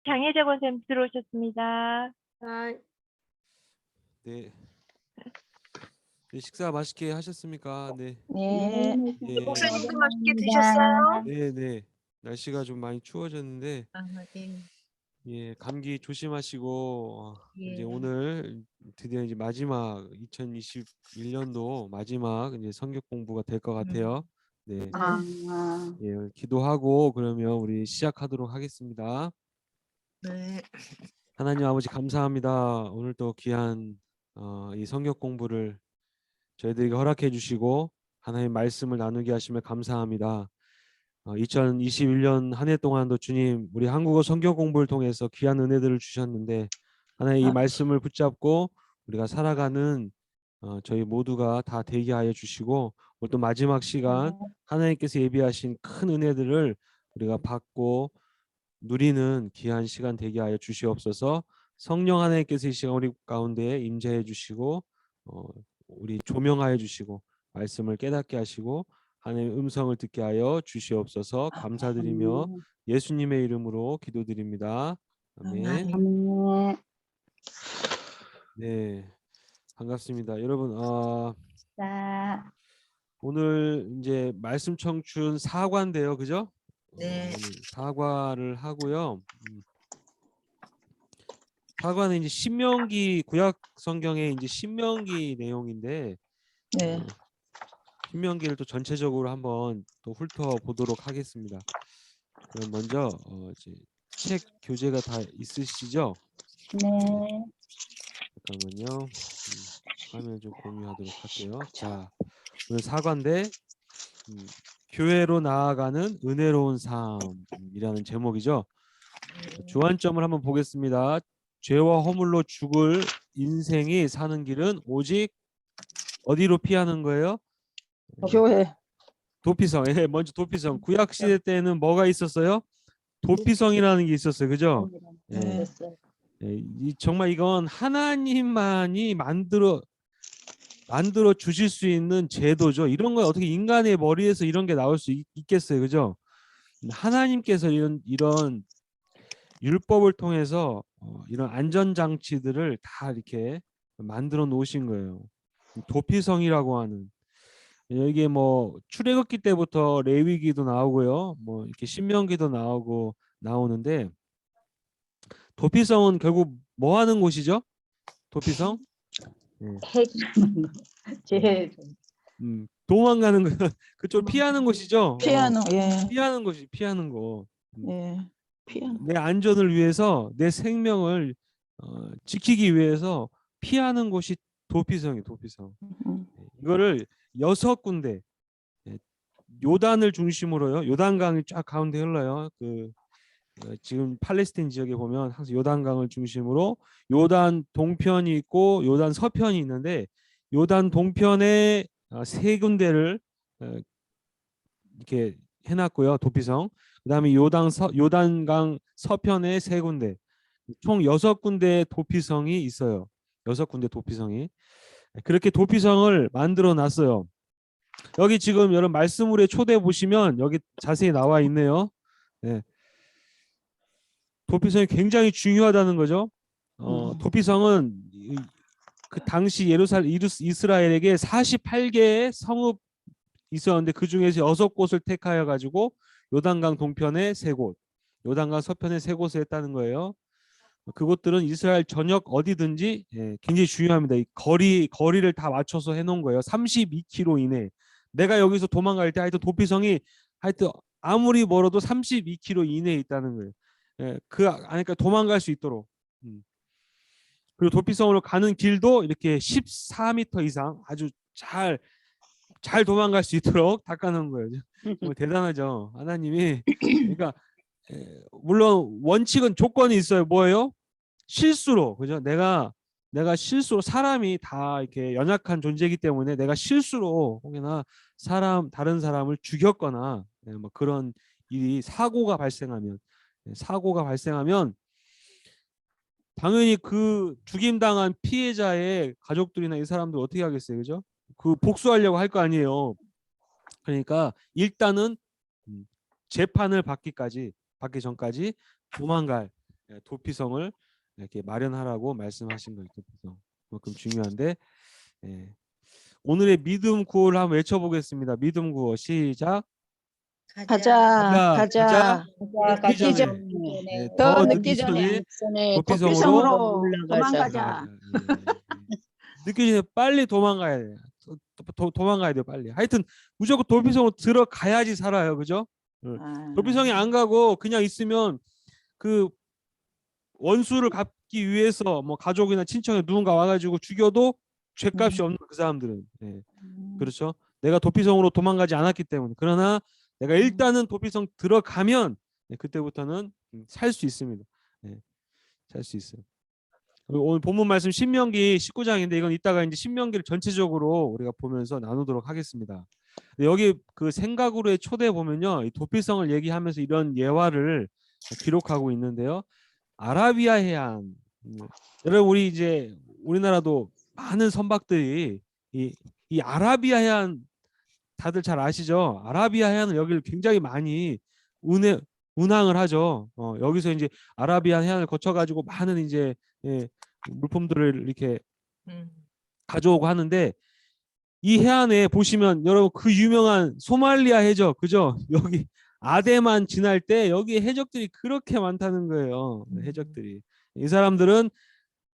장혜재 권사님 들어오셨습니다. 아, 네. 네, 식사 맛있게 하셨습니까? 네. 네. 예. 목사님도 맛있게 드셨어요? 네, 네. 날씨가 좀 많이 추워졌는데 아, 네. 예, 감기 조심하시고 이제 예. 오늘 드디어 이제 마지막 2021년도 마지막 이제 성경 공부가 될 것 같아요. 네. 아, 예, 기도하고 그러면 우리 시작하도록 하겠습니다. 네. 하나님 아버지 감사합니다. 오늘 또 귀한 이 성경 공부를 저희들에게 허락해 주시고 하나님의 말씀을 나누게 하시며 감사합니다. 2021년 한 해 동안도 주님 우리 한국어 성경 공부를 통해서 귀한 은혜들을 주셨는데 하나님 이 말씀을 붙잡고 우리가 살아가는 저희 모두가 다 되게 하여 주시고 오늘 또 마지막 시간 하나님께서 예비하신 큰 은혜들을 우리가 받고 누리는 귀한 시간 되게 하여 주시옵소서. 성령 하나님께서 이 시간 우리 가운데 임재해 주시고 우리 조명하여 주시고 말씀을 깨닫게 하시고 하나님의 음성을 듣게 하여 주시옵소서. 감사드리며 예수님의 이름으로 기도드립니다. 아멘. 아멘. 네, 반갑습니다. 여러분, 자, 오늘 이제 말씀 청춘 사과인데요, 그죠? 네. 오늘 사과를 하고요. 사과는 이제 신명기 구약 성경의 이제 신명기 내용인데 네. 신명기를 또 전체적으로 한번 또 훑어 보도록 하겠습니다. 그럼 먼저 이제 책 교재가 다 있으시죠? 네. 잠깐만요. 화면 좀 공유하도록 할게요. 자, 오늘 사과인데 교회로 나아가는 은혜로운 삶이라는 제목이죠. 주안점을 한번 보겠습니다. 죄와 허물로 죽을 인생이 사는 길은 오직 어디로 피하는 거예요? 교회. 도피성. 예, 먼저 도피성. 구약 시대 때는 뭐가 있었어요? 도피성이라는 게 있었어요. 그죠? 네. 예, 정말 이건 하나님만이 만들어 주실 수 있는 제도죠. 이런 거 어떻게 인간의 머리에서 이런 게 나올 수 있겠어요. 그죠? 하나님께서 이런 율법을 통해서 이런 안전장치들을 다 이렇게 만들어 놓으신 거예요. 도피성이라고 하는. 여기에 뭐 출애굽기 때부터 레위기도 나오고요. 뭐 이렇게 신명기도 나오는데 도피성은 결국 뭐 하는 곳이죠? 도피성? 해주는 거. 제 도망가는 거, 그쪽 피하는 곳이죠. 피아노. 예. 피하는 곳이 피하는 거. 예. 피아노. 내 안전을 위해서 내 생명을 지키기 위해서 피하는 곳이 도피성이 도피성. 이거를 6군데 요단을 중심으로요. 요단강이 쫙 가운데 흘러요. 지금 팔레스타인 지역에 보면 항상 요단강을 중심으로 요단 동편이 있고 요단 서편이 있는데 요단 동편에 3군데를 이렇게 해놨고요. 도피성. 그다음에 요단강 서편에 3군데, 총 6군데 도피성이 있어요. 6군데 도피성이. 그렇게 도피성을 만들어 놨어요. 여기 지금 여러분 말씀물의 초대 보시면 여기 자세히 나와 있네요. 네. 도피성이 굉장히 중요하다는 거죠. 도피성은 그 당시 이스라엘에게 48개의 성읍 있었는데 그 중에서 6곳을 택하여 가지고 요단강 동편에 3곳, 요단강 서편에 3곳을 했다는 거예요. 그곳들은 이스라엘 전역 어디든지 굉장히 중요합니다. 이 거리를 다 맞춰서 해놓은 거예요. 32km 이내. 내가 여기서 도망갈 때 하여튼 도피성이 하여튼 아무리 멀어도 32km 이내에 있다는 거예요. 그러니까 도망갈 수 있도록. 그리고 도피성으로 가는 길도 이렇게 14m 이상 아주 잘 도망갈 수 있도록 닦아놓은 거예요. 대단하죠. 하나님이. 그러니까 물론 원칙은 조건이 있어요. 뭐예요? 실수로, 그죠? 내가 실수로, 사람이 다 이렇게 연약한 존재이기 때문에 내가 실수로 혹여나 다른 사람을 죽였거나 뭐 그런 일이 사고가 발생하면 당연히 그 죽임당한 피해자의 가족들이나 이 사람들 어떻게 하겠어요, 그죠? 그 복수하려고 할 거 아니에요. 그러니까 일단은 재판을 받기 전까지 도망갈 도피성을 이렇게 마련하라고 말씀하신 거예요. 도피성. 그만큼 중요한데 예. 오늘의 믿음 구호를 한번 외쳐보겠습니다. 믿음 구호 시작. 가자, 가자. 늦기 전에, 예, 더 늦기 전에 도피성으로 도망가자. 늦기 전에 빨리 도망가야 돼요. 도망가야 돼요, 빨리. 하여튼 무조건 도피성으로 들어가야지 살아요, 그죠? 도피성에 안 가고 그냥 있으면 그 원수를 갚기 위해서 뭐 가족이나 친척이 누군가 와가지고 죽여도 죄값이 없는 그 사람들은 예. 그렇죠. 내가 도피성으로 도망가지 않았기 때문에. 그러나 내가 일단은 도피성 들어가면 그때부터는 살 수 있습니다. 살 수 있어요. 오늘 본문 말씀 신명기 19장인데 이건 이따가 이제 신명기를 전체적으로 우리가 보면서 나누도록 하겠습니다. 여기 그 생각으로의 초대에 보면요, 이 도피성을 얘기하면서 이런 예화를 기록하고 있는데요. 아라비아 해안, 여러분 우리 이제 우리나라도 많은 선박들이 이 아라비아 해안 다들 잘 아시죠? 아라비아 해안을 여기를 굉장히 많이 운항을 하죠. 여기서 이제 아라비아 해안을 거쳐가지고 많은 이제 물품들을 이렇게 가져오고 하는데 이 해안에 보시면 여러분 그 유명한 소말리아 해적, 그죠? 여기 아대만 지날 때 여기 해적들이 그렇게 많다는 거예요. 해적들이. 이 사람들은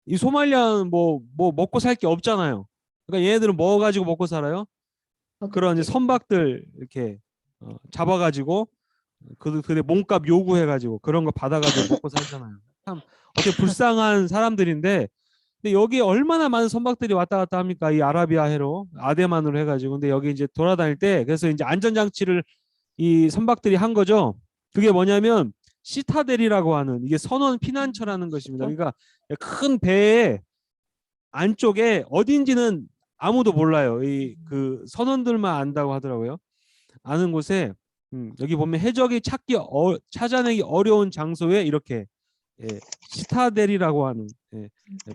이 소말리아는 뭐 먹고 살 게 없잖아요. 그러니까 얘네들은 뭐 가지고 먹고 살아요? 그런 이제 선박들 이렇게 잡아가지고 그들의 몸값 요구해가지고 그런 거 받아가지고 먹고 살잖아요. 참 어떻게 불쌍한 사람들인데, 근데 여기 얼마나 많은 선박들이 왔다 갔다 합니까? 이 아라비아 해로 아대만으로 해가지고. 근데 여기 이제 돌아다닐 때 그래서 이제 안전장치를 이 선박들이 한 거죠. 그게 뭐냐면 시타델이라고 하는 이게 선원 피난처라는 것입니다. 그러니까 큰 배의 안쪽에 어딘지는 아무도 몰라요. 이 그 선원들만 안다고 하더라고요. 아는 곳에 여기 보면 해적이 찾아내기 어려운 장소에 이렇게 시타델이라고 하는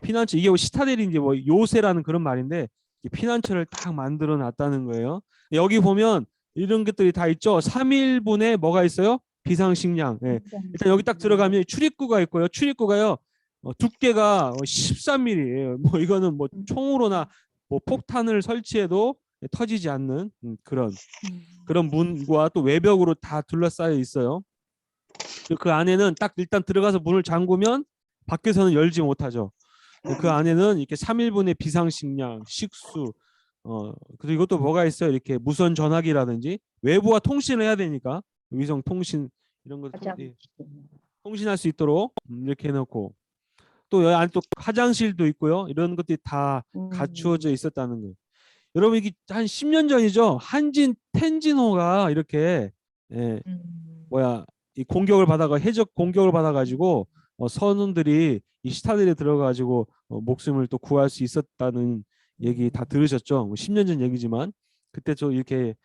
피난처, 이게 시타델인지 뭐 요새라는 그런 말인데 피난처를 딱 만들어 놨다는 거예요. 여기 보면 이런 것들이 다 있죠. 3인분에 뭐가 있어요? 비상식량. 일단 여기 딱 들어가면 출입구가 있고요. 출입구가요 두께가 13mm예요. 뭐 이거는 뭐 총으로나 뭐 폭탄을 설치해도 터지지 않는 그런 문과 또 외벽으로 다 둘러싸여 있어요. 그 안에는 딱 일단 들어가서 문을 잠그면 밖에서는 열지 못하죠. 그 안에는 이렇게 3인분의 비상식량, 식수, 그리고 이것도 뭐가 있어요? 이렇게 무선 전화기라든지 외부와 통신을 해야 되니까 위성 통신 이런 걸 통신할 수 있도록 이렇게 해놓고, 또 여기 안에 또 화장실도 있고요. 이런 것들이 다 갖추어져 있었다는 거예요. 여러분 이게 한 10년 전이죠. 한진 텐진호가 이렇게 이 공격을 받아가 해적 공격을 받아가지고 선원들이 이 시타델에 들어가지고 목숨을 또 구할 수 있었다는 얘기 다 들으셨죠? 뭐 10년 전 얘기지만 그때 저 이렇게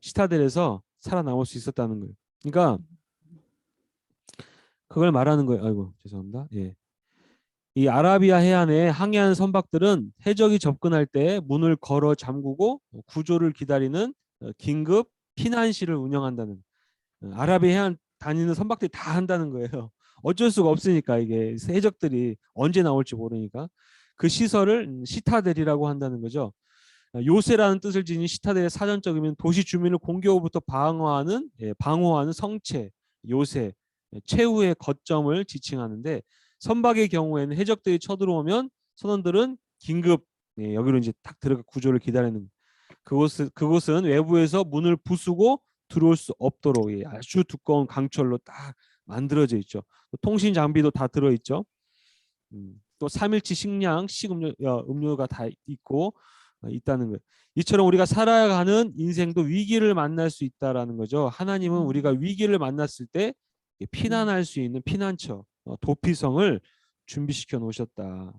시타델에서 살아남을 수 있었다는 거예요. 그러니까 그걸 말하는 거예요. 아이고 죄송합니다. 이 아라비아 해안에 항해하는 선박들은 해적이 접근할 때 문을 걸어 잠그고 구조를 기다리는 긴급 피난실을 운영한다는, 아라비아 해안 다니는 선박들이 다 한다는 거예요. 어쩔 수가 없으니까 이게 해적들이 언제 나올지 모르니까 그 시설을 시타델이라고 한다는 거죠. 요새라는 뜻을 지닌 시타델의 사전적 의미는 도시 주민을 공격으로부터 방어하는 성체, 요새, 최후의 거점을 지칭하는데, 선박의 경우에는 해적들이 쳐들어오면 선원들은 긴급 여기로 이제 딱 들어가 구조를 기다리는, 그곳은 외부에서 문을 부수고 들어올 수 없도록 아주 두꺼운 강철로 딱 만들어져 있죠. 통신 장비도 다 들어 있죠. 또 3일치 식량, 음료가 다 있고 있다는 거예요. 이처럼 우리가 살아가는 인생도 위기를 만날 수 있다라는 거죠. 하나님은 우리가 위기를 만났을 때 피난할 수 있는 피난처, 도피성을 준비시켜 놓으셨다.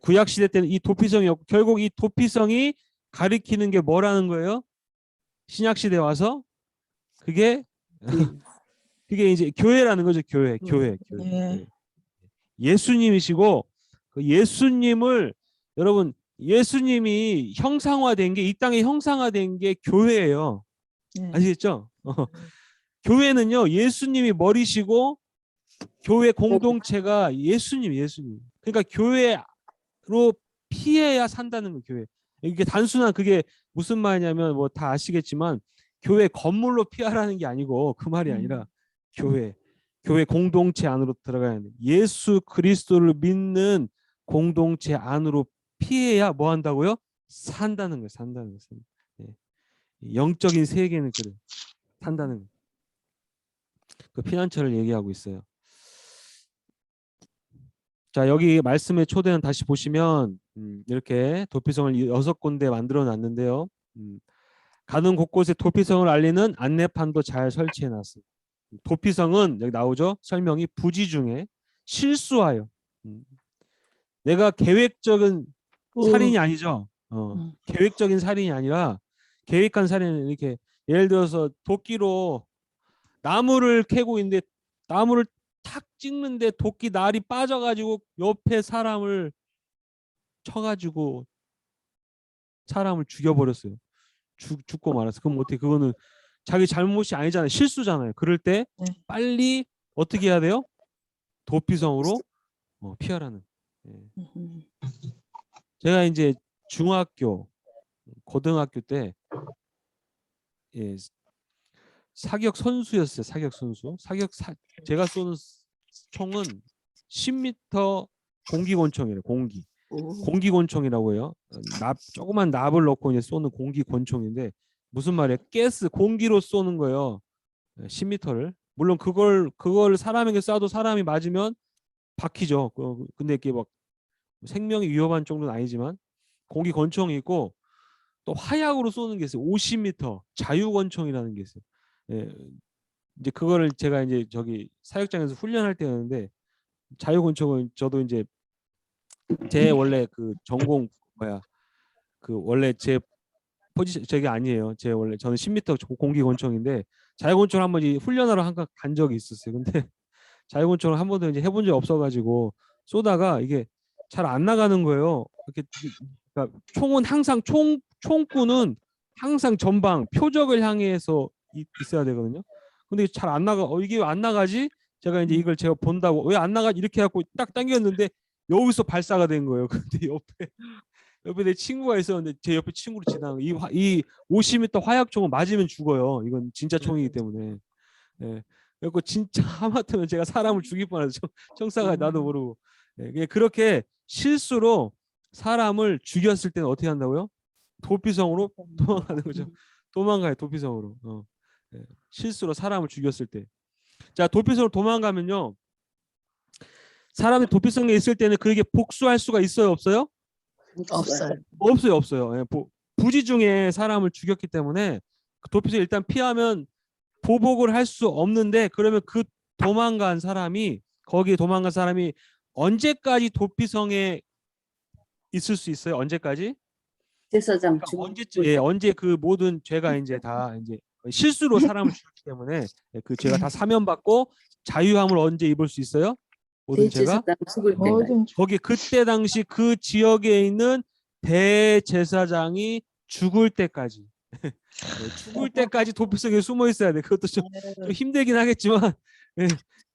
구약 시대 때는 이 도피성이었고, 결국 이 도피성이 가리키는 게 뭐라는 거예요? 신약 시대 와서 그게 이제 교회라는 거죠. 교회. 예수님이시고, 그 예수님을, 여러분 예수님이 형상화된 게, 이 땅에 형상화된 게 교회예요. 아시겠죠? 교회는요 예수님이 머리시고 교회 공동체가 예수님. 그러니까 교회로 피해야 산다는 거예요. 교회. 이게 단순한 그게 무슨 말이냐면 뭐 다 아시겠지만 교회 건물로 피하라는 게 아니고 그 말이 아니라 교회 공동체 안으로 들어가야 돼. 예수 그리스도를 믿는 공동체 안으로 피해야 뭐 한다고요? 산다는 거예요. 산다는 거예요. 예. 영적인 세계는 그래. 산다는 거예요. 그 피난처를 얘기하고 있어요. 자, 여기 말씀의 초대는 다시 보시면 이렇게 도피성을 6군데 만들어 놨는데요. 가는 곳곳에 도피성을 알리는 안내판도 잘 설치해 놨습니다. 도피성은 여기 나오죠. 설명이 부지 중에 실수하여. 내가 계획적인 살인이 아니죠. 계획적인 살인이 아니라 계획한 살인은 이렇게 예를 들어서 도끼로 나무를 캐고 있는데 나무를 탁 찍는데 도끼 날이 빠져가지고 옆에 사람을 쳐가지고 사람을 죽여버렸어요. 죽고 말았어. 그럼 어떻게 그거는 자기 잘못이 아니잖아요. 실수잖아요. 그럴 때 빨리 어떻게 해야 돼요? 도피성으로 피하라는. 제가 이제 중학교, 고등학교 때 사격 선수였어요. 사격 선수. 제가 쏘는 총은 10m 공기권총이래요. 공기권총이라고 해요. 조그만 납을 넣고 이제 쏘는 공기권총인데 무슨 말이에요? 가스 공기로 쏘는 거예요. 10m를. 물론 그걸 사람에게 쏴도 사람이 맞으면 박히죠. 근데 이게 막 생명이 위험한 정도는 아니지만 공기권총이 있고 또 화약으로 쏘는 게 있어요. 50m 자유권총이라는 게 있어요. 예, 이제 그거를 제가 이제 저기 사육장에서 훈련할 때였는데 자유권총은 저도 이제 제 원래 그 전공 그 원래 제 포지션 저게 아니에요. 저는 10m 공기권총인데 자유권총을 한번 훈련하러 간 적이 있었어요. 근데 자유권총을 한 번도 이제 해본 적이 없어가지고 쏘다가 이게 잘 안 나가는 거예요. 이렇게 그러니까 총은 항상 총구는 항상 전방 표적을 향해서 있어야 되거든요. 근데 잘 안 나가. 이게 왜 안 나가지? 제가 이제 이걸 제가 본다고 왜 안 나가지 이렇게 해갖고 딱 당겼는데 여기서 발사가 된 거예요. 근데 옆에 내 친구가 있었는데 제 옆에 친구로 지나간 이 50m 화약총은 맞으면 죽어요. 이건 진짜 총이기 때문에. 예. 그래서 진짜 하마터면 제가 사람을 죽일 뻔해서 청사가 나도 모르고. 예. 그렇게 실수로 사람을 죽였을 때는 어떻게 한다고요? 도피성으로 도망가는 거죠. 도망가요. 도피성으로. 예. 실수로 사람을 죽였을 때. 자, 도피성으로 도망가면요. 사람이 도피성에 있을 때는 그에게 복수할 수가 있어요, 없어요? 없어요. 예, 부지 중에 사람을 죽였기 때문에 도피성 일단 피하면 보복을 할 수 없는데 그러면 그 거기에 도망간 사람이 언제까지 도피성에 있을 수 있어요? 언제까지? 제사장 그러니까 언제 그 모든 죄가 이제 다 이제 실수로 사람을 죽였기 때문에 그 죄가 다 사면받고 자유함을 언제 입을 수 있어요? 모든 죄가 죽을 때까지. 거기 그때 당시 그 지역에 있는 대제사장이 죽을 때까지 죽을 때까지 도피성에 숨어 있어야 돼. 그것도 좀 힘들긴 하겠지만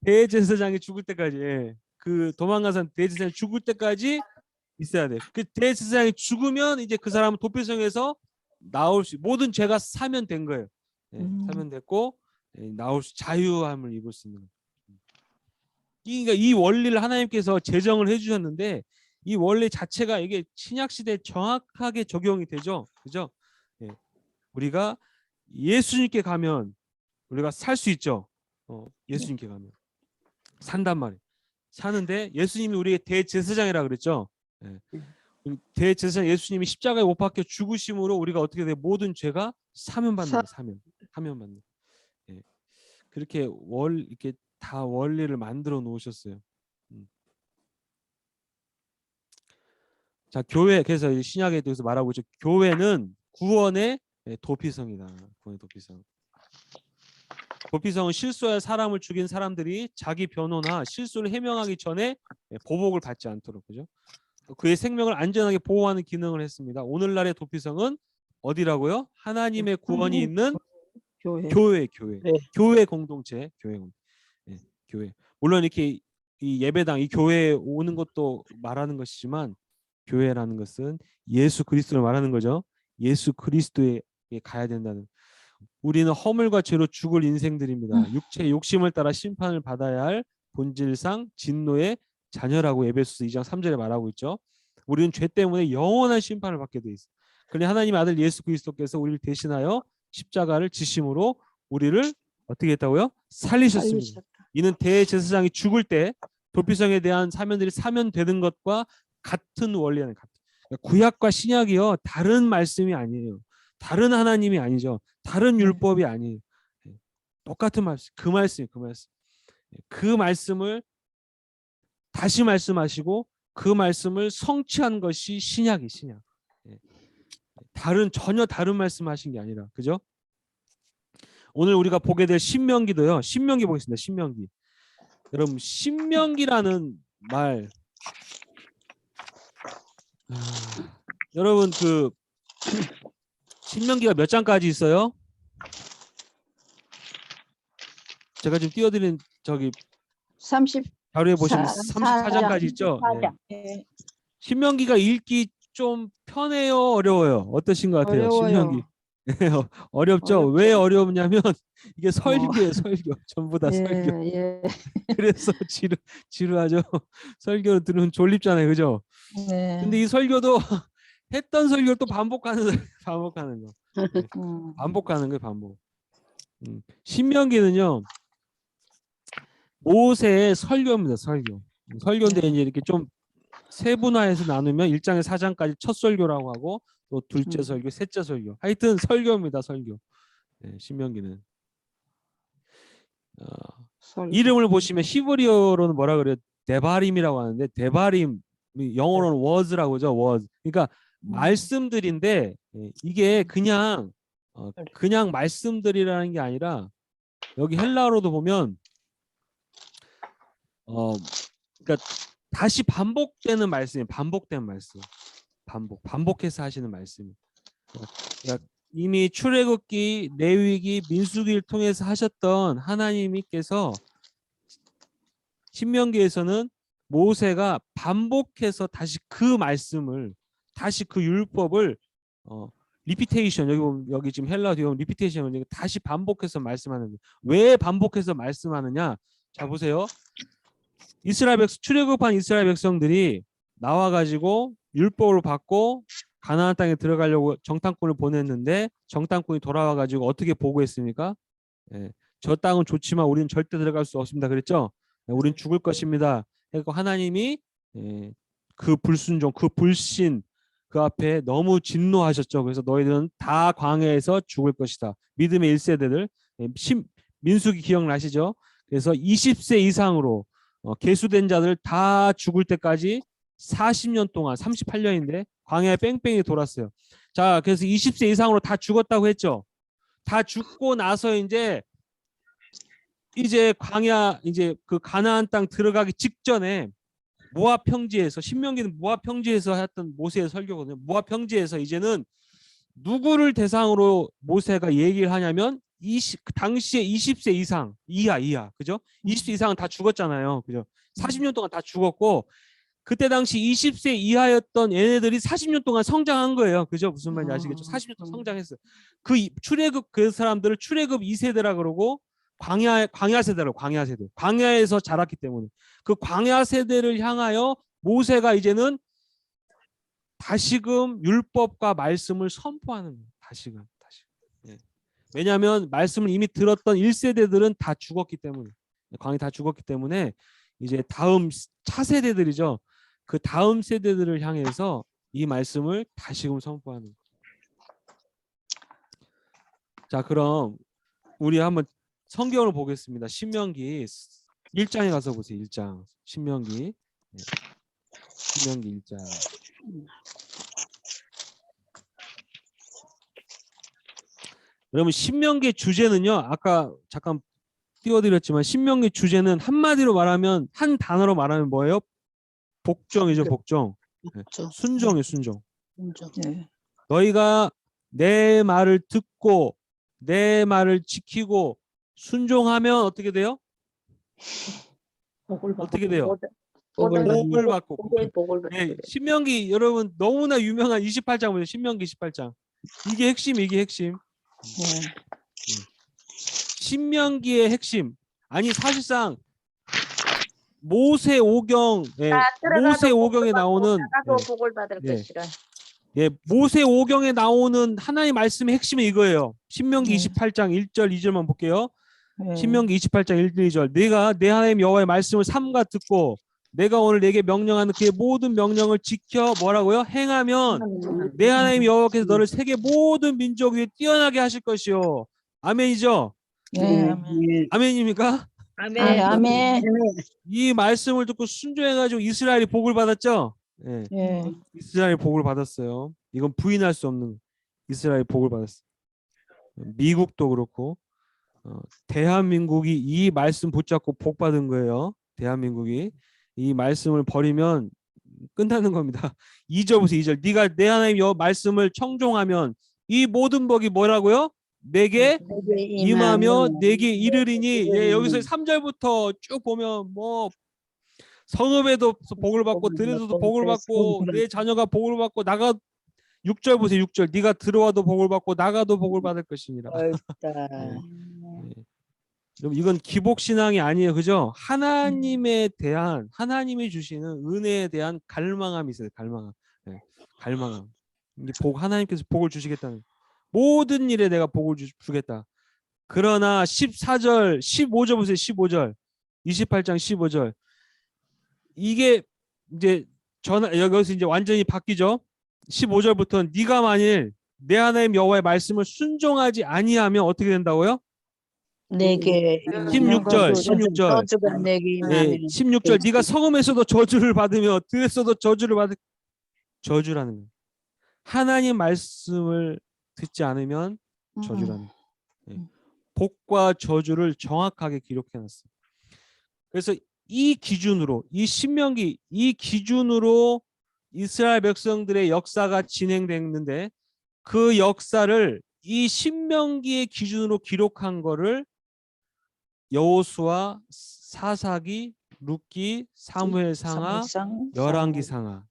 대제사장이 죽을 때까지 그 도망간 사람 대제사장이 죽을 때까지 있어야 돼. 그 대제사장이 죽으면 이제 그 사람은 도피성에서 나올 수 모든 죄가 사면된 거예요. 사면됐고 나올 수 자유함을 입을 수 있는 거예요. 그러니까 이 원리를 하나님께서 제정을 해주셨는데 이 원리 자체가 이게 신약 시대에 정확하게 적용이 되죠, 그죠? 예. 우리가 예수님께 가면 우리가 살 수 있죠. 예수님께 가면 산단 말이에요. 사는데 예수님이 우리의 대제사장이라 그랬죠. 예. 대제사장 예수님이 십자가에 못 박혀 죽으심으로 우리가 어떻게 돼? 모든 죄가 사면받는 사면받는. 예. 그렇게 이렇게 다 원리를 만들어 놓으셨어요. 자, 교회 그래서 신약에 대해서 말하고 있죠. 교회는 구원의 도피성이다. 구원의 도피성. 도피성은 실수하여 사람을 죽인 사람들이 자기 변호나 실수를 해명하기 전에 보복을 받지 않도록 그죠? 그의 생명을 안전하게 보호하는 기능을 했습니다. 오늘날의 도피성은 어디라고요? 하나님의 구원이 있는 교회 공동체, 교회. 물론 이렇게 이 예배당, 이 교회에 오는 것도 말하는 것이지만 교회라는 것은 예수 그리스도를 말하는 거죠. 예수 그리스도에 가야 된다는. 우리는 허물과 죄로 죽을 인생들입니다. 육체의 욕심을 따라 심판을 받아야 할 본질상 진노의 자녀라고 에베소서 2장 3절에 말하고 있죠. 우리는 죄 때문에 영원한 심판을 받게 돼 있어. 그런데 하나님의 아들 예수 그리스도께서 우리를 대신하여 십자가를 지심으로 우리를 어떻게 했다고요? 살리셨습니다. 살리셨다. 이는 대제사장이 죽을 때 도피성에 대한 사면들이 사면되는 것과 같은 원리는 같은. 구약과 신약이요 다른 말씀이 아니에요. 다른 하나님이 아니죠. 다른 율법이 아니에요. 똑같은 말씀. 그 말씀이 그 말씀. 그 말씀을 다시 말씀하시고 그 말씀을 성취한 것이 신약이 신약. 전혀 다른 말씀하신 게 아니라, 그죠? 오늘 우리가 보게 될 신명기도요. 신명기 보겠습니다. 신명기. 여러분 신명기라는 말, 여러분 그 신명기가 몇 장까지 있어요? 제가 지금 띄워드린 저기 30. 자료에 보시면 34 34장까지 있죠. 네. 예. 신명기가 읽기 좀 편해요, 어려워요? 어떠신 것 같아요? 어려워요. 신명기. 어렵죠? 왜 어려우냐면 이게 설교예요, 설교. 전부 다 설교. 예. 그래서 지루하죠. 설교를 들으면 졸립잖아요, 그죠? 네. 근데 이 설교도 했던 설교를 또 반복하는 거. 반복하는 거예요, 반복. 신명기는요 모세의 설교입니다, 설교. 설교인데 이제 이렇게 좀 세분화해서 나누면 1장에 4장까지 첫 설교라고 하고 또 둘째 설교, 셋째 설교. 하여튼 설교입니다, 설교. 네, 신명기는. 이름을 보시면 히브리어로는 뭐라 그래요? 데바림이라고 하는데 데바림 영어로는 was라고 하죠. was. 그러니까 말씀들인데 이게 그냥 말씀들이라는 게 아니라 여기 헬라어로도 보면 그러니까 다시 반복되는 말씀이 반복된 말씀. 반복해서 하시는 말씀. 그러니까 이미 출애굽기, 레위기, 민수기를 통해서 하셨던 하나님께서 신명기에서는 모세가 반복해서 다시 그 말씀을 다시 그 율법을 리피테이션 여기 보면 여기 지금 헬라어 뒤에 보면 리피테이션을 다시 반복해서 말씀하는 거예요. 왜 반복해서 말씀하느냐? 자 보세요. 출애굽한 이스라엘 백성들이 나와 가지고 율법을 받고 가나안 땅에 들어가려고 정탐꾼을 보냈는데 정탐꾼이 돌아와 가지고 어떻게 보고했습니까? 저 땅은 좋지만 우리는 절대 들어갈 수 없습니다. 그랬죠? 우린 죽을 것입니다. 그리고 하나님이 그 불순종, 그 불신 그 앞에 너무 진노하셨죠. 그래서 너희들은 다 광야에서 죽을 것이다. 믿음의 1세대들 민수기 기억나시죠? 그래서 20세 이상으로 계수된 자들 다 죽을 때까지 40년 동안 38년인데 광야에 뺑뺑이 돌았어요. 자, 그래서 20세 이상으로 다 죽었다고 했죠. 다 죽고 나서 이제 광야 그 가나안 땅 들어가기 직전에 모압 평지에서 신명기는 모압 평지에서 했던 모세의 설교거든요. 모압 평지에서 이제는 누구를 대상으로 모세가 얘기를 하냐면 당시에 20세 이상 이하 그죠? 20세 이상은 다 죽었잖아요. 그죠? 40년 동안 다 죽었고 그때 당시 20세 이하였던 얘네들이 40년 동안 성장한 거예요. 그죠? 무슨 말인지 아시겠죠? 40년 동안 성장했어요. 출애굽 그 사람들을 출애굽 2세대라 그러고 광야 세대로 광야 세대. 광야에서 자랐기 때문에 그 광야 세대를 향하여 모세가 이제는 다시금 율법과 말씀을 선포하는 거예요. 다시금. 예. 왜냐하면 말씀을 이미 들었던 1세대들은 다 죽었기 때문에 광야 다 죽었기 때문에 이제 다음 차세대들이죠. 그 다음 세대들을 향해서 이 말씀을 다시금 선포하는 거예요. 자, 그럼 우리 한번 성경을 보겠습니다. 신명기 1장에 가서 보세요. 1장. 신명기 1장. 여러분 신명기의 주제는요. 아까 잠깐 띄워드렸지만 신명기 주제는 한마디로 말하면 한 단어로 말하면 뭐예요? 복종이죠. 복종. 순종이에요. 순종. 네. 너희가 내 말을 듣고 내 말을 지키고 순종하면 어떻게 돼요? 복을 받고 어떻게 돼요? 복을 복을 받고. 복을 받고. 네, 신명기 여러분 너무나 유명한 28장 보세요. 신명기 28장. 이게 핵심, 이게 핵심. 네. 신명기의 핵심. 아니 사실상 모세오경, 예, 모세오경에 나오는 나도 복을 받을 예. 것이라. 예, 모세오경에 나오는 하나님 말씀의 핵심은 이거예요. 신명기 네. 28장 1절 2절만 볼게요. 네. 신명기 28장 1, 2절. 내가 내 하나님 여호와의 말씀을 삼가 듣고 내가 오늘 내게 명령하는 그의 모든 명령을 지켜 뭐라고요? 행하면 내 하나님 여호와께서 너를 세계 모든 민족 위에 뛰어나게 하실 것이요. 아멘이죠? 네. 아멘입니까? 네. 아멘. 이 말씀을 듣고 순종해가지고 이스라엘이 복을 받았죠? 예. 예. 이스라엘이 복을 받았어요. 이건 부인할 수 없는 이스라엘이 복을 받았어요. 미국도 그렇고 대한민국이 이 말씀 붙잡고 복 받은 거예요. 대한민국이 이 말씀을 버리면 끝나는 겁니다. 2절부터 2절. 네가 내 하나님 여 말씀을 청종하면 이 모든 복이 뭐라고요? 내게 임하며 내게 이르리니. 예, 여기서 3절부터 쭉 보면 뭐 성읍에도 복을 받고 들에서도 복을 받고 내 자녀가 복을 받고 나가 6절부터 6절. 네가 들어와도 복을 받고 나가도 복을 받을 것이니라. 그럼 이건 기복 신앙이 아니에요, 그죠? 하나님에 대한 하나님이 주시는 은혜에 대한 갈망함이 있어요. 갈망함. 네, 갈망함. 이게 복 하나님께서 복을 주시겠다는 모든 일에 내가 복을 주겠다. 그러나 14절, 15절 보세요. 15절. 28장 15절. 이게 이제 여기서 이제 완전히 바뀌죠. 15절부터 네가 만일 내 하나님 여호와의 말씀을 순종하지 아니하면 어떻게 된다고요? 내게 16절. 저주가 내게 네, 16절 네가 성음에서도 저주를 받으며 들에서도 저주를 받을 저주라는 거예요. 하나님 말씀을 듣지 않으면 저주라는 거예요. 네. 복과 저주를 정확하게 기록해 놨어요. 그래서 이 기준으로 이 신명기 이 기준으로 이스라엘 백성들의 역사가 진행됐는데 그 역사를 이 신명기의 기준으로 기록한 거를 여호수아, 사사기, 룻기, 사무엘상하, 열왕기상하.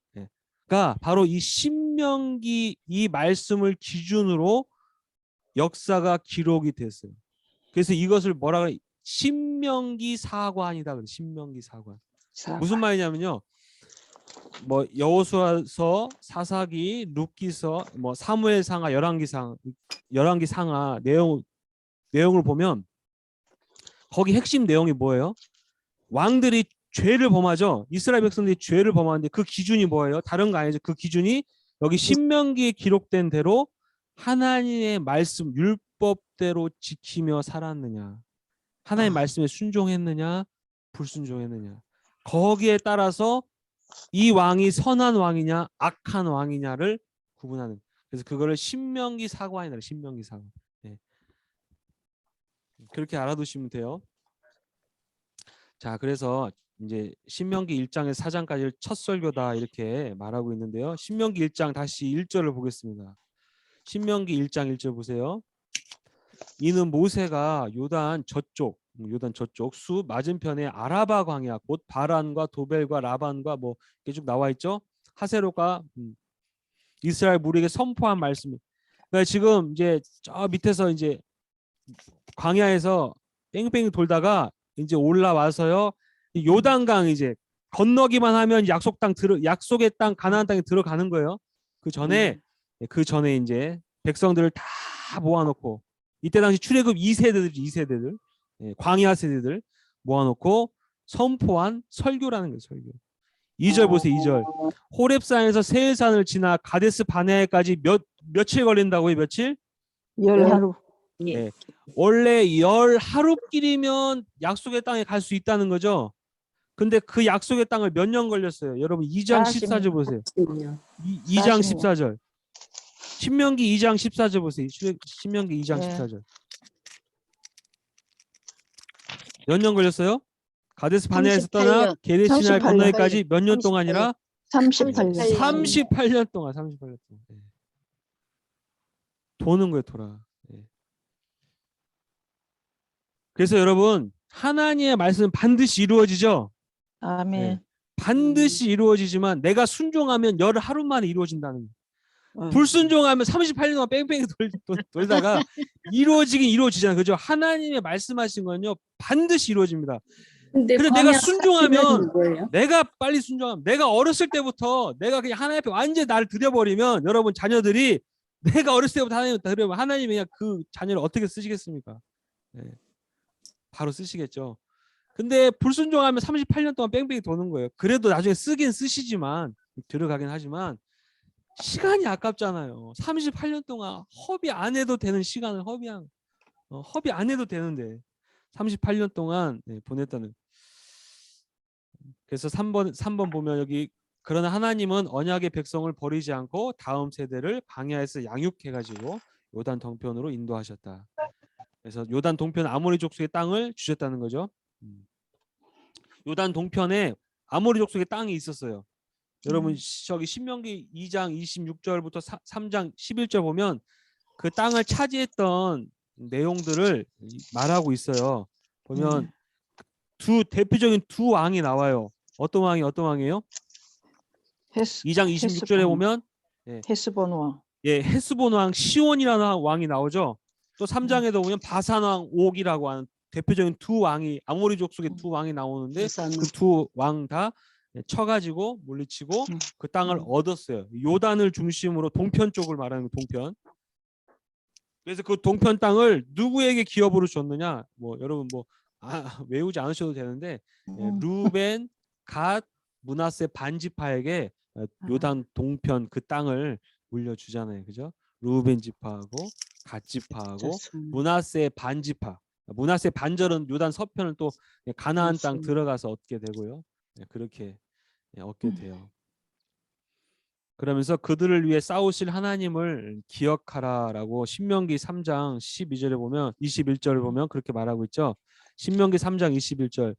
가 바로 이 신명기 이 말씀을 기준으로 역사가 기록이 됐어요. 그래서 이것을 뭐라 그래? 신명기 사관이다 그래. 신명기 사관. 무슨 말이냐면요. 뭐 여호수아서, 사사기, 룻기서, 뭐 사무엘상하, 열왕기상하 내용을 보면 거기 핵심 내용이 뭐예요? 왕들이 죄를 범하죠. 이스라엘 백성들이 죄를 범하는데 그 기준이 뭐예요? 다른 거 아니죠. 그 기준이 여기 신명기에 기록된 대로 하나님의 말씀 율법대로 지키며 살았느냐, 하나님의 말씀에 순종했느냐, 불순종했느냐, 거기에 따라서 이 왕이 선한 왕이냐 악한 왕이냐를 구분하는. 그래서 그거를 신명기 사관이라. 신명기 사관. 네. 그렇게 알아두시면 돼요. 자, 그래서 이제 신명기 1장에서 4장까지를 첫 설교다 이렇게 말하고 있는데요. 신명기 1장 다시 1절을 보겠습니다. 신명기 1장 1절 보세요. 이는 모세가 요단 저쪽 수 맞은편에 아라바 광야 곧 바란과 도벨과 라반과 뭐 이렇게 쭉 나와 있죠. 하세로가 이스라엘 무리에게 선포한 말씀. 그러니까 지금 이제 저 밑에서 이제 광야에서 뺑뺑이 돌다가 이제 올라와서요. 요단강 이제 건너기만 하면 약속의 땅 가나안 땅에 들어가는 거예요. 그 전에 이제 백성들을 다 모아놓고 이때 당시 출애굽 2세대들 광야 세대들 모아놓고 선포한 설교라는 거예요. 설교. 2절 보세요. 2절. 호렙산에서 세일산을 지나 가데스 바네아까지 며칠 걸린다고요? 며칠? 10하루. 네. 원래 10하루길이면 약속의 땅에 갈 수 있다는 거죠. 근데 그 약속의 땅을 몇 년 걸렸어요? 여러분 2장 14절 보세요. 2장 14절. 신명기 2장 14절 보세요. 신명기 2장 14절. 몇 년 걸렸어요? 가데스 바네아에서 떠나 게데시날 건너기까지 몇 년 동안이라? 38년. 38년 동안. 38년 동안. 네. 도는 거예요, 돌아. 네. 그래서 여러분 하나님의 말씀은 반드시 이루어지죠. 아멘. 네. 반드시 이루어지지만 내가 순종하면 열 하루 만에 이루어진다는 거예요. 불순종하면 38년 동안 뺑뺑이 돌다가 이루어지긴 이루어지잖아요. 그죠? 하나님의 말씀하신 건요 반드시 이루어집니다. 근데 근데 내가 광야 순종하면 40년은 뭐예요? 내가 빨리 순종하면 내가 어렸을 때부터 내가 그냥 하나님 앞에 완전히 나를 드려버리면 여러분 자녀들이 내가 어렸을 때부터 하나님 드려버리면 하나님이 그냥 그 자녀를 어떻게 쓰시겠습니까? 네. 바로 쓰시겠죠. 근데 불순종하면 38년 동안 뺑뺑이 도는 거예요. 그래도 나중에 쓰긴 쓰시지만 들어가긴 하지만 시간이 아깝잖아요. 38년 동안 허비 안 해도 되는 시간을 허비 안 해도 되는데 38년 동안 보냈다는. 그래서 3번 보면 여기 그러나 하나님은 언약의 백성을 버리지 않고 다음 세대를 광야에서 양육해 가지고 요단 동편으로 인도하셨다. 그래서 요단 동편 아모리 족속의 땅을 주셨다는 거죠. 요단 동편에 아모리 족속의 땅이 있었어요. 여러분 저기 신명기 2장 26절부터 3장 11절 보면 그 땅을 차지했던 내용들을 말하고 있어요. 보면 대표적인 두 왕이 나와요. 어떤 왕이에요? 2장 26절에 보면 헤스본 왕. 헤스본 왕 시온이라는 왕이 나오죠. 또 3장에도 보면 바산 왕 옥이라고 하는 대표적인 두 왕이 아모리 족속의 두 왕이 나오는데 그 두 왕 다 쳐가지고 물리치고 그 땅을 얻었어요. 요단을 중심으로 동편 쪽을 말하는 동편. 그래서 그 동편 땅을 누구에게 기업으로 줬느냐? 뭐 여러분 외우지 않으셔도 되는데 루벤, 갓, 므낫세 반지파에게 요단 동편 그 땅을 물려주잖아요. 그죠? 루벤 지파하고 갓 지파하고 므낫세 반지파. 므낫세 반절은 요단 서편을 또 가나안 땅 들어가서 얻게 되고요. 그렇게 얻게 돼요. 그러면서 그들을 위해 싸우실 하나님을 기억하라라고 신명기 3장 12절에 보면 21절을 보면 그렇게 말하고 있죠. 신명기 3장 21절.